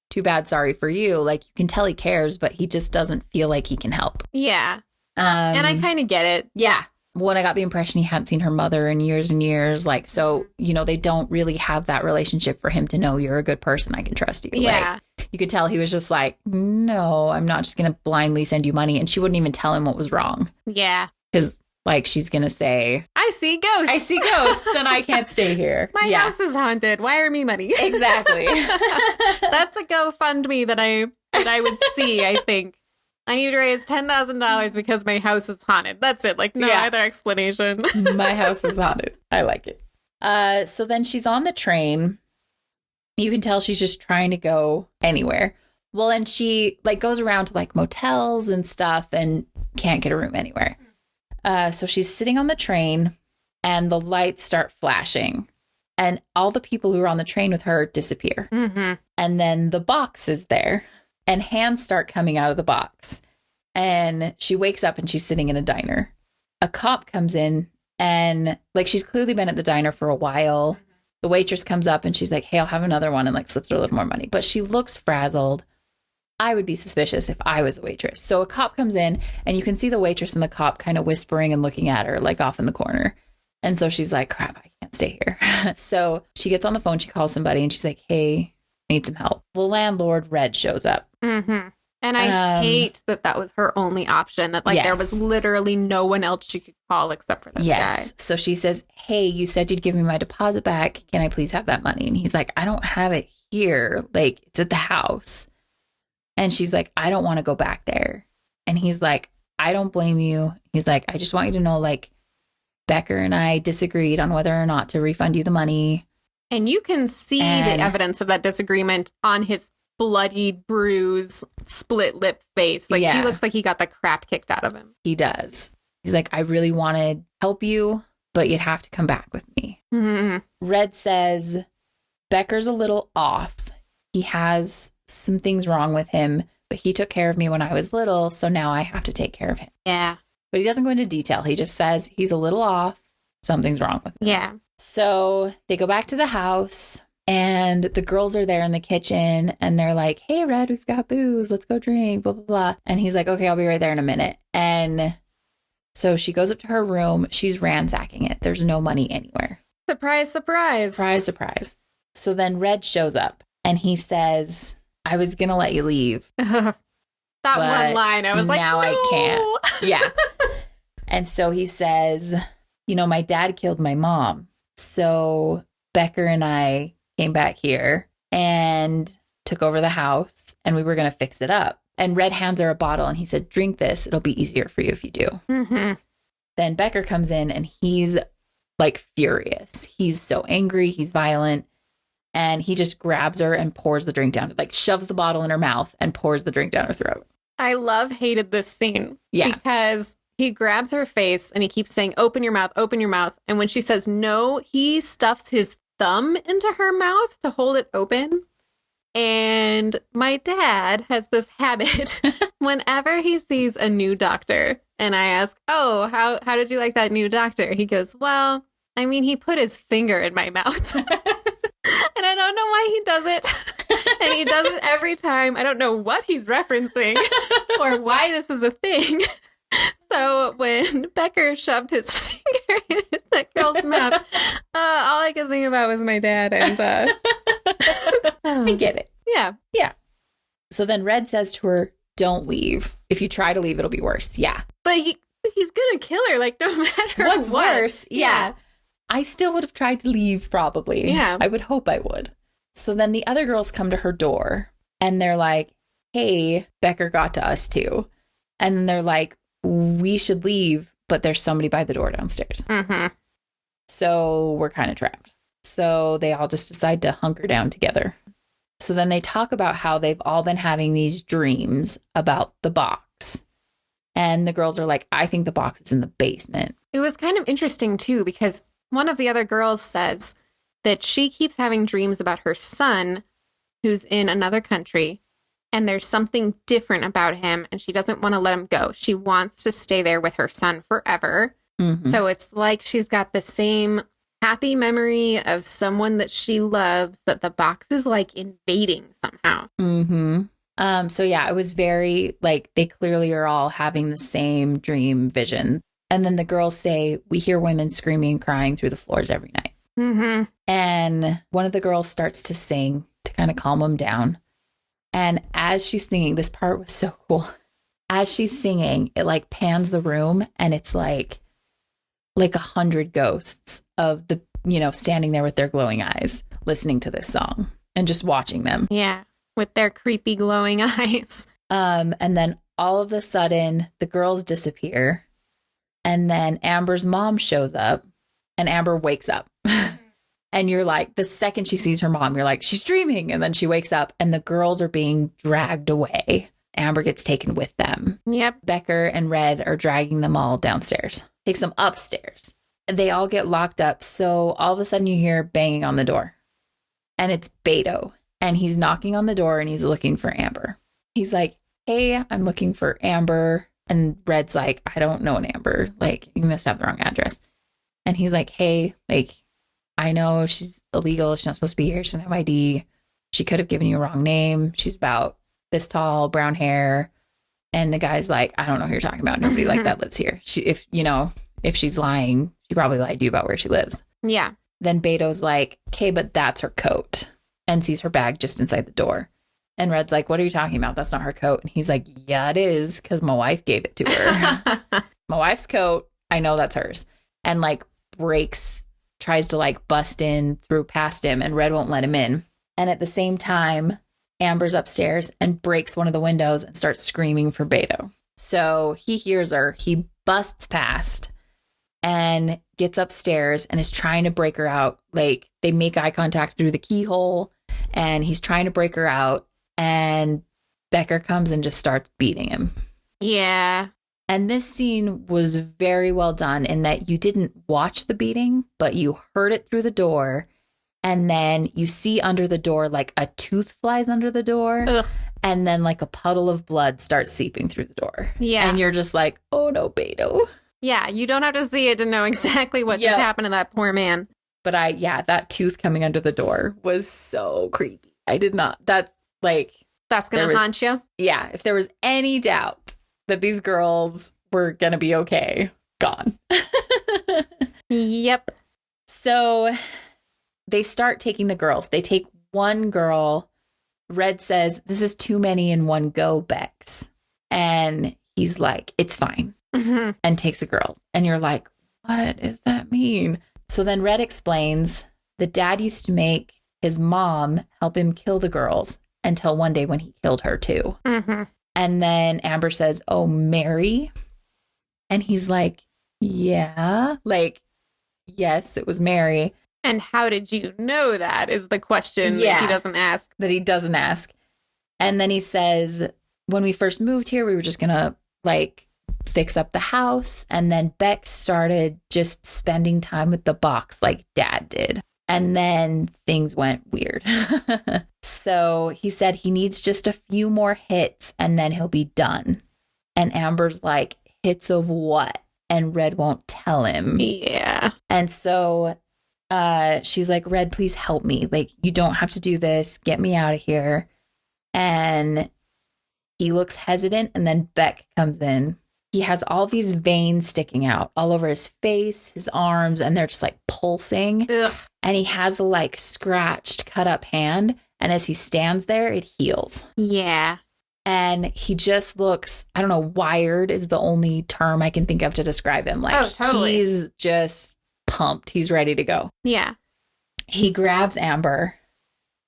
"Too bad, sorry for you." Like, you can tell he cares, but he just doesn't feel like he can help. Yeah. And I kind of get it. Yeah. When I got the impression he hadn't seen her mother in years and years, like, so, you know, they don't really have that relationship for him to know you're a good person. I can trust you. Yeah. Like, you could tell he was just like, "No, I'm not just going to blindly send you money." And she wouldn't even tell him what was wrong. Yeah. Because, like, she's going to say, "I see ghosts. I see ghosts and I can't stay here. My house is haunted. Wire me money." Exactly. That's a GoFundMe that I would see, I think. "I need to raise $10,000 because my house is haunted." That's it. Like, no other explanation. My house is haunted. I like it. So then she's on the train. You can tell she's just trying to go anywhere. Well, and she, like, goes around to, like, motels and stuff and can't get a room anywhere. So she's sitting on the train and the lights start flashing. And all the people who are on the train with her disappear. And then the box is there. And hands start coming out of the box. And she wakes up and she's sitting in a diner. A cop comes in and, like, she's clearly been at the diner for a while. The waitress comes up and she's like, "Hey, I'll have another one," and, like, slips her a little more money. But she looks frazzled. I would be suspicious if I was a waitress. So a cop comes in and you can see the waitress and the cop kind of whispering and looking at her, like, off in the corner. And so she's like, "Crap, I can't can't stay here. So she gets on the phone, she calls somebody, and she's like, hey, I need some help. The landlord, Red, shows up. Mm-hmm. And I hate that was her only option, that like there was literally no one else she could call except for this guy. So she says, hey, you said you'd give me my deposit back. Can I please have that money? And he's like, I don't have it here. Like, it's at the house. And she's like, I don't want to go back there. And he's like, I don't blame you. He's like, I just want you to know, like, Becker and I disagreed on whether or not to refund you the money. And you can see the evidence of that disagreement on his bloodied, bruised, split lip face. Like, he looks like he got the crap kicked out of him. He does. He's like, I really want to help you, but you'd have to come back with me. Mm-hmm. Red says, Becker's a little off. He has some things wrong with him, but he took care of me when I was little, so now I have to take care of him. Yeah. But he doesn't go into detail. He just says he's a little off. Something's wrong with him. Yeah. So they go back to the house. And the girls are there in the kitchen and they're like, hey, Red, we've got booze. Let's go drink, blah, blah, blah. And he's like, okay, I'll be right there in a minute. And so she goes up to her room. She's ransacking it. There's no money anywhere. Surprise, surprise. Surprise, surprise. So then Red shows up and he says, I was going to let you leave. That one line, I was like, now no. I can't. Yeah. And so he says, you know, my dad killed my mom. So Becker and I came back here and took over the house and we were going to fix it up. And Red hands her a bottle and he said, drink this. It'll be easier for you if you do. Mm-hmm. Then Becker comes in and he's like furious. He's so angry. He's violent. And he just grabs her and pours the drink down, like shoves the bottle in her mouth and pours the drink down her throat. I hated this scene. Yeah. Because he grabs her face and he keeps saying, open your mouth, open your mouth. And when she says no, he stuffs his thumb into her mouth to hold it open. And my dad has this habit whenever he sees a new doctor and I ask, oh, how did you like that new doctor? He goes, well, I mean, he put his finger in my mouth. And I don't know why he does it. And he does it every time. I don't know what he's referencing or why this is a thing. So when Becker shoved his finger in that girl's mouth, all I could think about was my dad. And I get it. Yeah. Yeah. So then Red says to her, don't leave. If you try to leave, it'll be worse. Yeah. But he's going to kill her, like, no matter what's what. worse. Yeah. I still would have tried to leave, probably. Yeah. I would hope I would. So then the other girls come to her door and they're like, hey, Becker got to us too. And then they're like, we should leave, but there's somebody by the door downstairs. Mm-hmm. So we're kind of trapped. So they all just decide to hunker down together. So then they talk about how they've all been having these dreams about the box. And the girls are like, I think the box is in the basement. It was kind of interesting, too, because one of the other girls says that she keeps having dreams about her son, who's in another country, and there's something different about him, and she doesn't want to let him go. She wants to stay there with her son forever. Mm-hmm. So it's like she's got the same happy memory of someone that she loves that the box is like invading somehow. Mm-hmm. So yeah, it was very like they clearly are all having the same dream vision. And then the girls say, we hear women screaming and crying through the floors every night. Mm-hmm. And one of the girls starts to sing to kind of calm them down. And as she's singing, this part was so cool. As she's singing, it like pans the room and it's like 100 ghosts of the, standing there with their glowing eyes, listening to this song and just watching them. Yeah. With their creepy glowing eyes. And then all of a sudden the girls disappear. And then Amber's mom shows up and Amber wakes up. And you're like, the second she sees her mom, you're like, she's dreaming. And then she wakes up and the girls are being dragged away. Amber gets taken with them. Yep. Becker and Red are dragging them all downstairs. Takes them upstairs. They all get locked up. So all of a sudden you hear banging on the door. And it's Beto. And he's knocking on the door and he's looking for Amber. He's like, hey, I'm looking for Amber. And Red's like, I don't know an Amber. Like, you must have the wrong address. And he's like, hey, like, I know she's illegal. She's not supposed to be here. She doesn't have ID. She could have given you a wrong name. She's about this tall, brown hair. And the guy's like, I don't know who you're talking about. Nobody like that lives here. If she's lying, she probably lied to you about where she lives. Yeah. then Beto's like, okay, but that's her coat, and sees her bag just inside the door. And Red's like, what are you talking about? That's not her coat. And he's like, yeah, it is, because my wife gave it to her. My wife's coat. I know that's hers. And like tries to like bust in through past him, and Red won't let him in. And at the same time, Amber's upstairs and breaks one of the windows and starts screaming for Beto. So he hears her. He busts past and gets upstairs and is trying to break her out. Like, they make eye contact through the keyhole, and he's trying to break her out. And Becker comes and just starts beating him. Yeah. And this scene was very well done in that you didn't watch the beating, but you heard it through the door. And then you see under the door, like a tooth flies under the door. Ugh. And then like a puddle of blood starts seeping through the door. Yeah. And you're just like, oh no, Beto. Yeah, you don't have to see it to know exactly what just happened to that poor man. But that tooth coming under the door was so creepy. That's going to haunt you. Yeah, if there was any doubt that these girls were going to be okay, gone. Yep. So they start taking the girls. They take one girl. Red says, this is too many in one go, Bex. And he's like, it's fine. Mm-hmm. And takes the girls. And you're like, what does that mean? So then Red explains the dad used to make his mom help him kill the girls until one day when he killed her too. Mm-hmm. And then Amber says, oh, Mary. And he's like, yeah, like, yes, it was Mary. And how did you know that is the question that he doesn't ask. That he doesn't ask. And then he says, when we first moved here, we were just going to like fix up the house. And then Beck started just spending time with the box like Dad did. And then things went weird. So he said he needs just a few more hits and then he'll be done. And Amber's like, hits of what? And Red won't tell him. Yeah. And so she's like, Red, please help me. Like, you don't have to do this. Get me out of here. And he looks hesitant. And then Beck comes in. He has all these veins sticking out all over his face, his arms, and they're just like pulsing. Ugh. And he has a like scratched, cut up hand. And as he stands there, it heals. Yeah. And he just looks, I don't know, wired is the only term I can think of to describe him. Like, totally. He's just pumped. He's ready to go. Yeah. He grabs Amber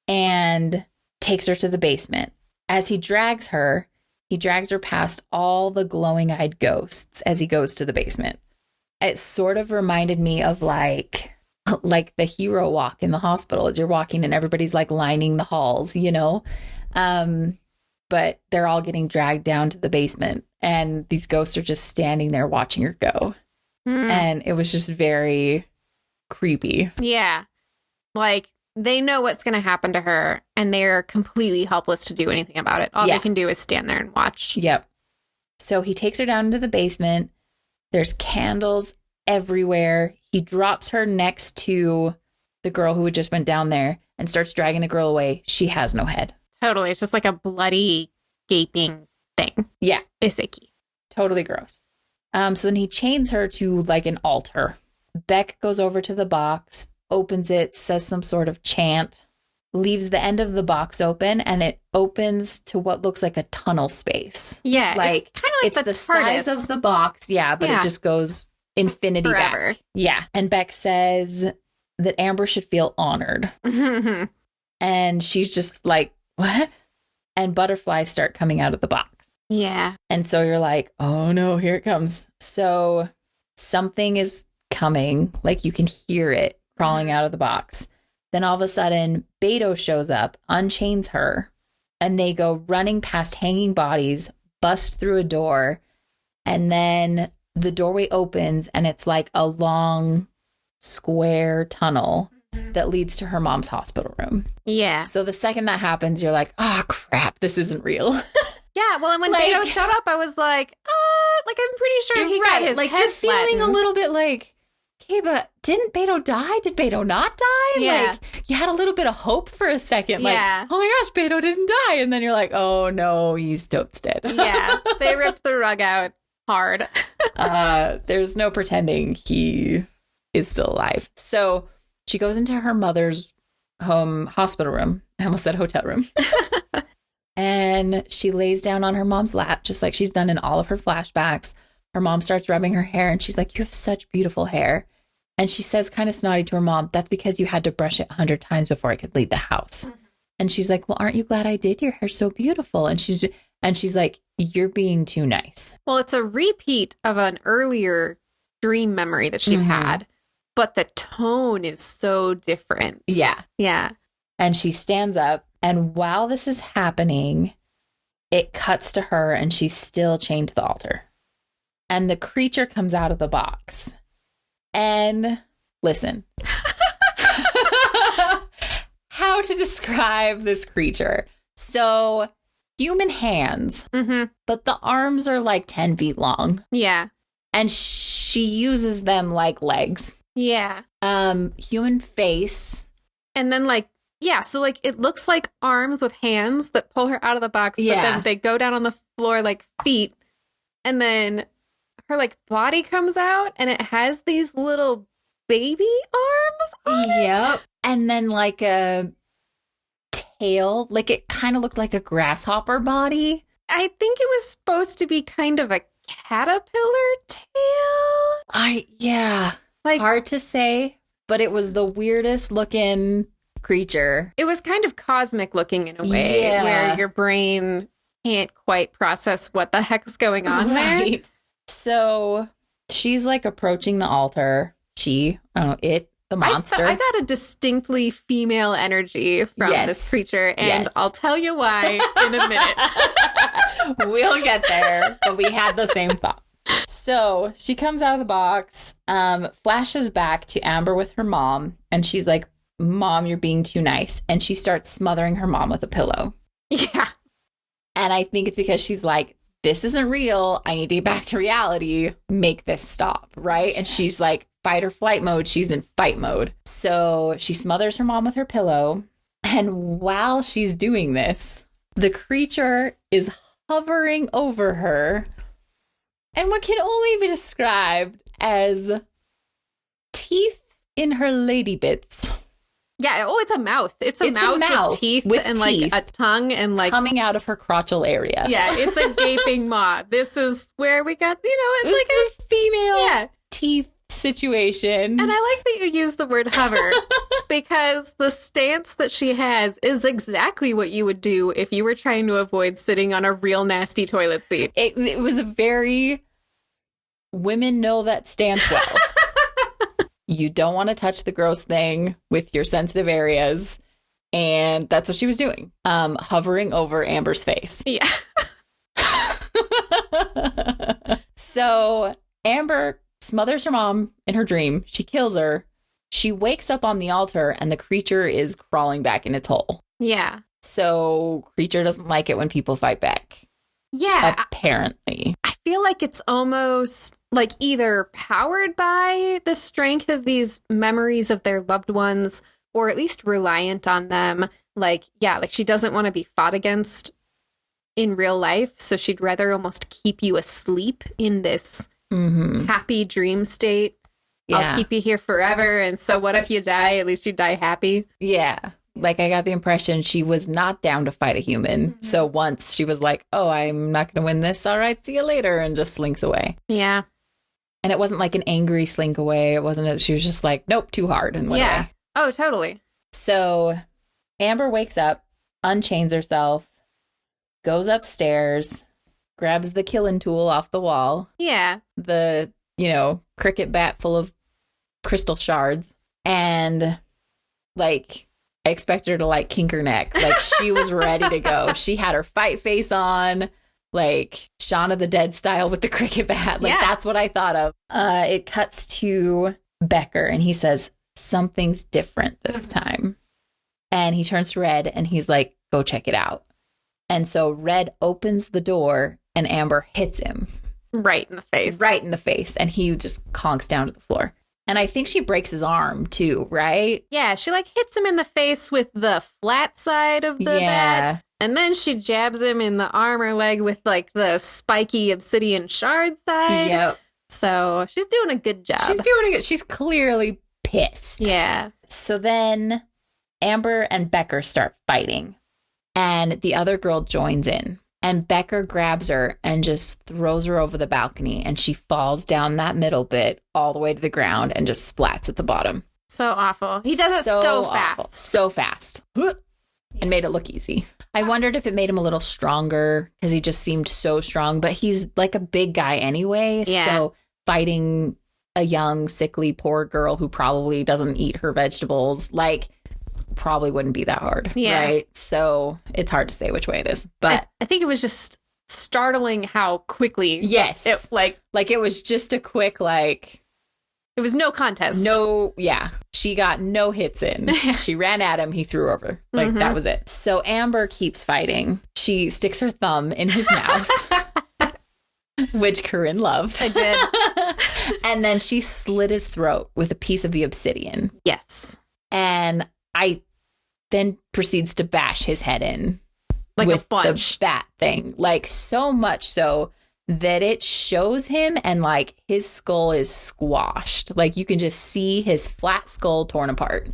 and takes her to the basement. As he drags her past all the glowing-eyed ghosts as he goes to the basement. It sort of reminded me of like the hero walk in the hospital as you're walking and everybody's like lining the halls, you know? But they're all getting dragged down to the basement and these ghosts are just standing there watching her go. And it was just very creepy. Yeah. Like, they know what's going to happen to her, and they're completely helpless to do anything about it. All they can do is stand there and watch. Yep. So he takes her down into the basement. There's candles everywhere. He drops her next to the girl who had just went down there and starts dragging the girl away. She has no head. Totally. It's just like a bloody, gaping thing. Yeah. It's icky. Totally gross. So then he chains her to like an altar. Beck goes over to the box, opens it, says some sort of chant, leaves the end of the box open, and it opens to what looks like a tunnel space. Yeah, like it's kind of like the TARDIS. size of the box, but it just goes infinity forever. Back. Yeah, and Beck says that Amber should feel honored, and she's just like, "What?" And butterflies start coming out of the box. Yeah, and so you're like, "Oh no, here it comes!" So something is coming, like you can hear it crawling out of the box. Then all of a sudden, Beto shows up, unchains her, and they go running past hanging bodies, bust through a door, and then the doorway opens, and it's like a long square tunnel that leads to her mom's hospital room. Yeah. So the second that happens, you're like, oh, crap, this isn't real. Yeah, well, and when Beto showed up, I was like, I'm pretty sure he got his head you're feeling flattened. a little bit like, okay, but didn't Beto die? Did Beto not die? Yeah. Like, you had a little bit of hope for a second. Like, Yeah. oh my gosh, Beto didn't die. And then you're like, oh no, he's totes dead. Yeah, they ripped the rug out hard. There's no pretending he is still alive. So She goes into her mother's hospital room. I almost said hotel room. And she lays down on her mom's lap, just like she's done in all of her flashbacks. Her mom starts rubbing her hair and she's like, you have such beautiful hair. And she says kind of snotty to her mom, that's because you had to brush it 100 times before I could leave the house. Mm-hmm. And she's like, well, aren't you glad I did? Your hair's so beautiful. And she's like, you're being too nice. Well, it's a repeat of an earlier dream memory that she had, but the tone is so different. Yeah. Yeah. And she stands up. And while this is happening, it cuts to her and she's still chained to the altar. And the creature comes out of the box. And listen, how to describe this creature? So human hands, but the arms are like 10 feet long. Yeah. And she uses them like legs. Yeah. Human face. And then so it looks like arms with hands that pull her out of the box, but then they go down on the floor like feet. And then her body comes out and it has these little baby arms on it. Yep. And then like a tail, like it kind of looked like a grasshopper body. I think it was supposed to be kind of a caterpillar tail. Hard to say, but it was the weirdest looking creature. It was kind of cosmic looking in a way where your brain can't quite process what the heck's going on there. So she's like approaching the altar. The monster. I got a distinctly female energy from this creature, and I'll tell you why in a minute. We'll get there, but we had the same thought. So she comes out of the box, flashes back to Amber with her mom, and she's like, Mom, you're being too nice. And she starts smothering her mom with a pillow. Yeah. And I think it's because she's like, this isn't real. I need to get back to reality. Make this stop, right? And she's like, fight or flight mode. She's in fight mode. So she smothers her mom with her pillow. And while she's doing this, the creature is hovering over her. And what can only be described as teeth in her lady bits. Yeah, it's a mouth. It's a mouth with teeth and like a tongue and like coming out of her crotchal area. Yeah, it's a gaping maw. This is where we got, it's like a female teeth situation. And I like that you use the word hover because the stance that she has is exactly what you would do if you were trying to avoid sitting on a real nasty toilet seat. It was a very women know that stance well. You don't want to touch the gross thing with your sensitive areas. And that's what she was doing. Hovering over Amber's face. Yeah. So Amber smothers her mom in her dream. She kills her. She wakes up on the altar and the creature is crawling back in its hole. Yeah. So creature doesn't like it when people fight back. Yeah. Apparently. I feel like it's almost like either powered by the strength of these memories of their loved ones or at least reliant on them. Like she doesn't want to be fought against in real life. So she'd rather almost keep you asleep in this happy dream state. Yeah. I'll keep you here forever. And so what if you die? At least you die happy. Yeah. Like, I got the impression she was not down to fight a human. Mm-hmm. So once she was like, oh, I'm not going to win this. All right, see you later. And just slinks away. Yeah. And it wasn't like an angry slink away. It wasn't, she was just like, nope, too hard. And went away. Oh, totally. So Amber wakes up, unchains herself, goes upstairs, grabs the killing tool off the wall. Yeah. The, cricket bat full of crystal shards. And I expected her to kink her neck. She was ready to go. She had her fight face on, Shaun of the Dead style with the cricket bat. That's what I thought of. It cuts to Becker and he says, something's different this time. And he turns to Red and he's like, go check it out. And so Red opens the door and Amber hits him. Right in the face. Right in the face. And he just conks down to the floor. And I think she breaks his arm, too, right? Yeah, she, hits him in the face with the flat side of the bat. And then she jabs him in the arm or leg with, the spiky obsidian shard side. Yep. So she's doing a good job. She's doing it. She's clearly pissed. Yeah. So then Amber and Becker start fighting, and the other girl joins in. And Becker grabs her and just throws her over the balcony, and she falls down that middle bit all the way to the ground and just splats at the bottom. So awful. He does it so fast. Awful. So fast. And made it look easy. I wondered if it made him a little stronger because he just seemed so strong, but he's like a big guy anyway. Yeah. So fighting a young, sickly, poor girl who probably doesn't eat her vegetables, like, probably wouldn't be that hard. Yeah. Right? So it's hard to say which way it is. But I think it was just startling how quickly. Yes. It, like it was just a quick, like... It was no contest. No, yeah. She got no hits in. She ran at him. He threw over. Like, that was it. So Amber keeps fighting. She sticks her thumb in his mouth, which Caryn loved. I did. And then she slit his throat with a piece of the obsidian. Yes. And I then proceeds to bash his head in. Like with a bunch. The bat thing. Like, so much so that it shows him and, like, his skull is squashed. Like, you can just see his flat skull torn apart.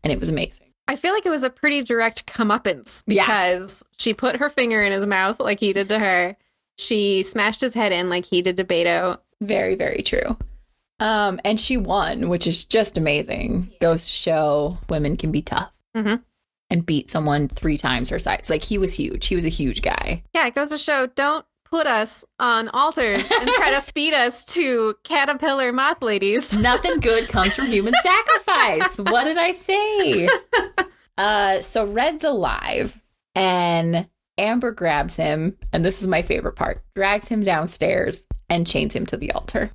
And it was amazing. I feel like it was a pretty direct comeuppance because she put her finger in his mouth like he did to her. She smashed his head in like he did to Beto. Very, very true. And she won, which is just amazing. Goes to show women can be tough. And beat someone 3 times her size. Like, he was huge. He was a huge guy. Yeah, it goes to show, don't put us on altars and try to feed us to caterpillar moth ladies. Nothing good comes from human sacrifice. What did I say? So Red's alive, and Amber grabs him, and this is my favorite part, drags him downstairs and chains him to the altar.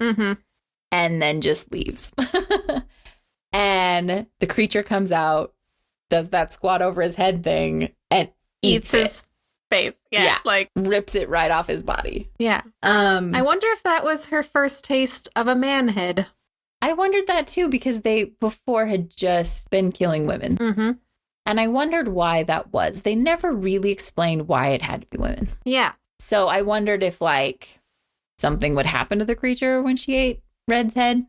And then just leaves. And the creature comes out, does that squat over his head thing, and eats his face. Yeah. Like, rips it right off his body. Yeah. I wonder if that was her first taste of a man head. I wondered that too, because they before had just been killing women. And I wondered why that was. They never really explained why it had to be women. Yeah. So I wondered if, like, something would happen to the creature when she ate Red's head.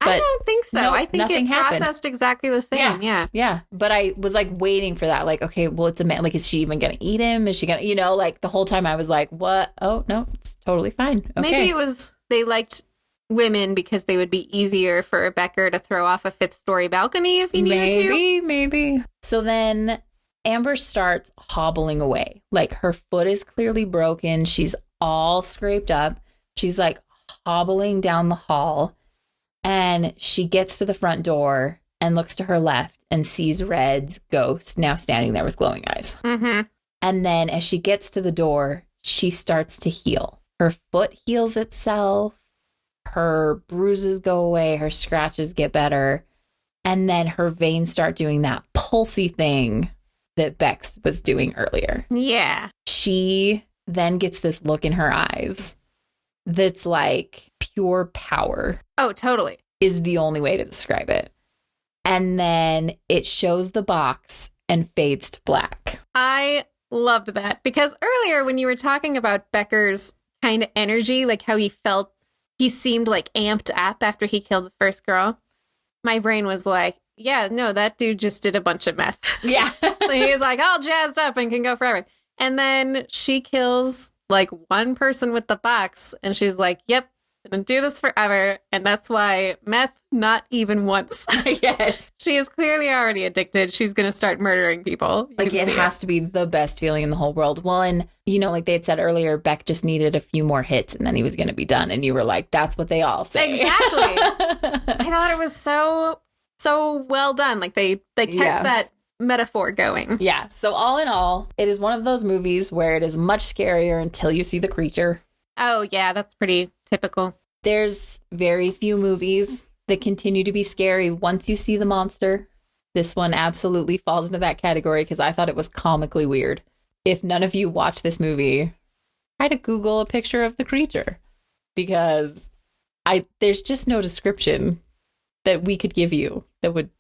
But I don't think so. No, I think it processed exactly the same. Yeah. But I was, like, waiting for that. Like, okay, well, it's a man. Like, is she even going to eat him? Is she going to, like, the whole time I was like, what? Oh, no, it's totally fine. Okay. Maybe it was they liked women because they would be easier for Becker to throw off a 5th-story balcony if he needed to. Maybe. So then Amber starts hobbling away. Like, her foot is clearly broken. She's all scraped up. She's, like, hobbling down the hall. And she gets to the front door and looks to her left and sees Red's ghost now standing there with glowing eyes. And then as she gets to the door, she starts to heal. Her foot heals itself. Her bruises go away. Her scratches get better. And then her veins start doing that pulsy thing that Bex was doing earlier. Yeah. She then gets this look in her eyes that's like pure power. Oh, totally. Is the only way to describe it. And then it shows the box and fades to black. I loved that because earlier when you were talking about Becker's kind of energy, like how he seemed like amped up after he killed the first girl, my brain was like, yeah, no, that dude just did a bunch of meth. Yeah. So he's like all jazzed up and can go forever. And then she kills like one person with the box and she's like, yep, I'm gonna do this forever. And that's why meth, not even once. Yes. She is clearly already addicted. She's gonna start murdering people. Like, it has to be the best feeling in the whole world. Well, and like they had said earlier, Beck just needed a few more hits and then he was gonna be done. And you were like, that's what they all say. Exactly. I thought it was so well done. Like they kept that metaphor going. Yeah. So all in all, it is one of those movies where it is much scarier until you see the creature. Oh, yeah, that's pretty typical. There's very few movies that continue to be scary once you see the monster. This one absolutely falls into that category because I thought it was comically weird. If none of you watch this movie, try to Google a picture of the creature because there's just no description that we could give you that would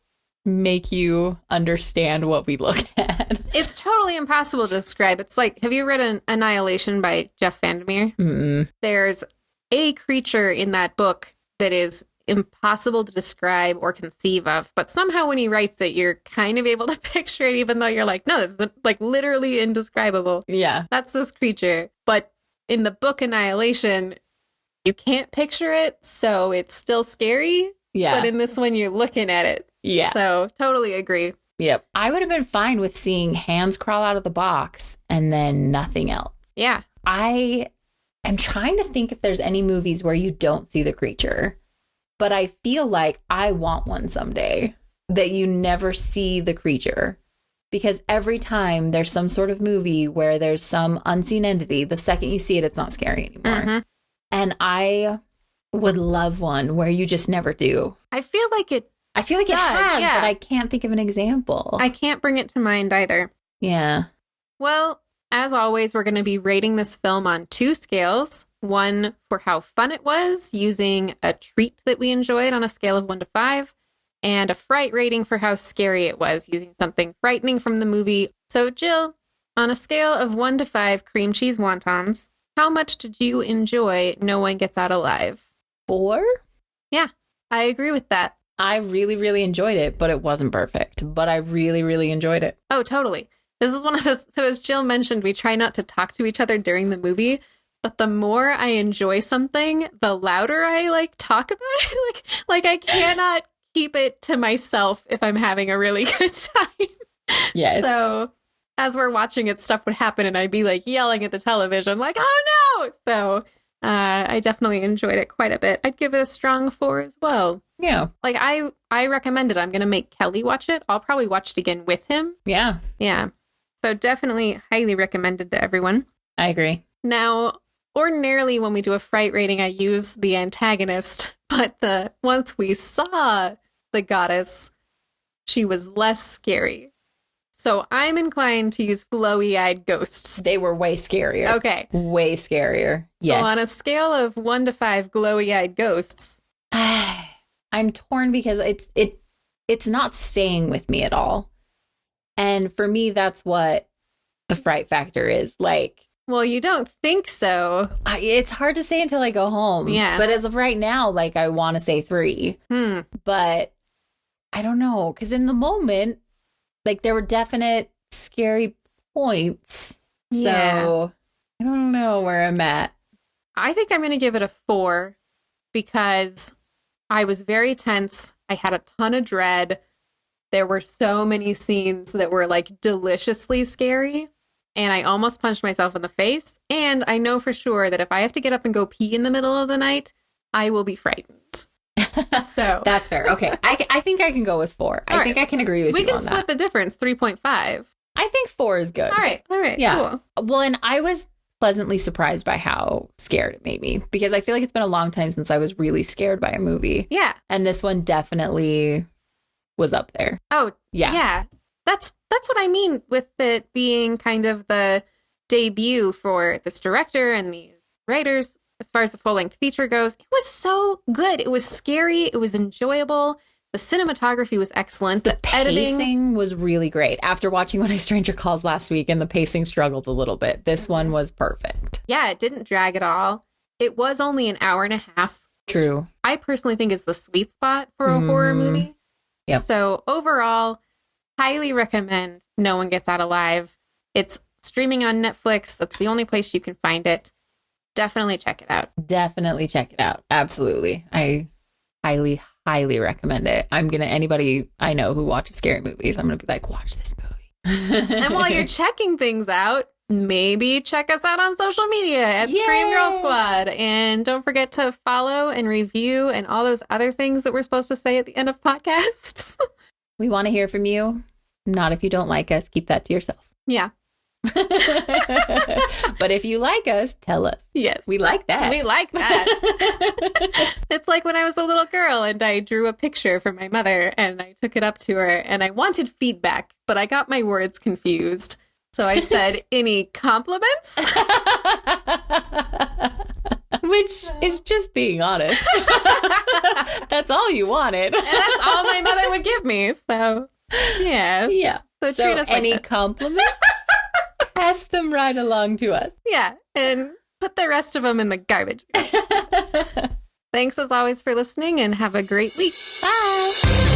make you understand what we looked at. It's totally impossible to describe. It's like, have you read Annihilation by Jeff Vandermeer? Mm-mm. There's a creature in that book that is impossible to describe or conceive of. But somehow when he writes it, you're kind of able to picture it, even though you're like, no, this is like literally indescribable. Yeah. That's this creature. But in the book Annihilation, you can't picture it, so it's still scary. Yeah. But in this one, you're looking at it. Yeah. So totally agree. Yep. I would have been fine with seeing hands crawl out of the box and then nothing else. Yeah. I am trying to think if there's any movies where you don't see the creature, but I feel like I want one someday that you never see the creature, because every time there's some sort of movie where there's some unseen entity, the second you see it, it's not scary anymore. Mm-hmm. And I would love one where you just never do. I feel like it has, yeah. But I can't think of an example. I can't bring it to mind either. Yeah. Well, as always, we're going to be rating this film on 2 scales. One for how fun it was, using a treat that we enjoyed on a scale of 1 to 5, and a fright rating for how scary it was, using something frightening from the movie. So, Jill, on a scale of 1 to 5 cream cheese wontons, how much did you enjoy No One Gets Out Alive? 4? Yeah, I agree with that. I really, really enjoyed it, but it wasn't perfect. But I really, really enjoyed it. Oh, totally. This is one of those. So as Jill mentioned, we try not to talk to each other during the movie. But the more I enjoy something, the louder I talk about it. Like I cannot keep it to myself if I'm having a really good time. Yes. So as we're watching it, stuff would happen and I'd be yelling at the television like, oh no! So I definitely enjoyed it quite a bit. I'd give it a strong 4 as well. Yeah. I recommend it. I'm going to make Kelly watch it. I'll probably watch it again with him. Yeah. Yeah. So definitely highly recommended to everyone. I agree. Now, ordinarily when we do a fright rating, I use the antagonist, but once we saw the goddess, she was less scary. So I'm inclined to use Glowy-Eyed ghosts. They were way scarier. Okay. Way scarier. Yes. So on a scale of 1 to 5 Glowy-Eyed ghosts. I'm torn because it's not staying with me at all. And for me, that's what the fright factor is. Well, you don't think so. It's hard to say until I go home. Yeah. But as of right now, I want to say 3. But I don't know. Because in the moment, there were definite scary points. Yeah. So I don't know where I'm at. I think I'm going to give it a 4 because I was very tense. I had a ton of dread. There were so many scenes that were deliciously scary. And I almost punched myself in the face. And I know for sure that if I have to get up and go pee in the middle of the night, I will be frightened. So that's fair. Okay. I think I can go with 4. I think I can agree with you on that. We can split the difference, 3.5. I think 4 is good. All right. Yeah. Cool. Well, and I was pleasantly surprised by how scared it made me, because I feel like it's been a long time since I was really scared by a movie. Yeah. And this one definitely was up there. Oh, yeah. Yeah. That's what I mean with it being kind of the debut for this director and these writers as far as the full-length feature goes. It was so good. It was scary. It was enjoyable. The cinematography was excellent. The pacing was really great. After watching When a Stranger Calls last week, and the pacing struggled a little bit, this one was perfect. Yeah, it didn't drag at all. It was only an hour and a half. True. I personally think is the sweet spot for a horror movie. Yep. So overall, highly recommend No One Gets Out Alive. It's streaming on Netflix. That's the only place you can find it. Definitely check it out. Definitely check it out. Absolutely. I highly recommend it. Anybody I know who watches scary movies, I'm going to be like, watch this movie. And while you're checking things out, maybe check us out on social media at Scream Girl Squad. And don't forget to follow and review and all those other things that we're supposed to say at the end of podcasts. We want to hear from you. Not if you don't like us. Keep that to yourself. Yeah. But if you like us, tell us. Yes. We like that. We like that. It's like when I was a little girl and I drew a picture for my mother and I took it up to her and I wanted feedback, but I got my words confused. So I said, any compliments? Which is just being honest. That's all you wanted. And that's all my mother would give me. So, yeah. Yeah. So treat us like any that. compliments? Pass them right along to us. Yeah. And put the rest of them in the garbage. Thanks as always for listening and have a great week. Bye.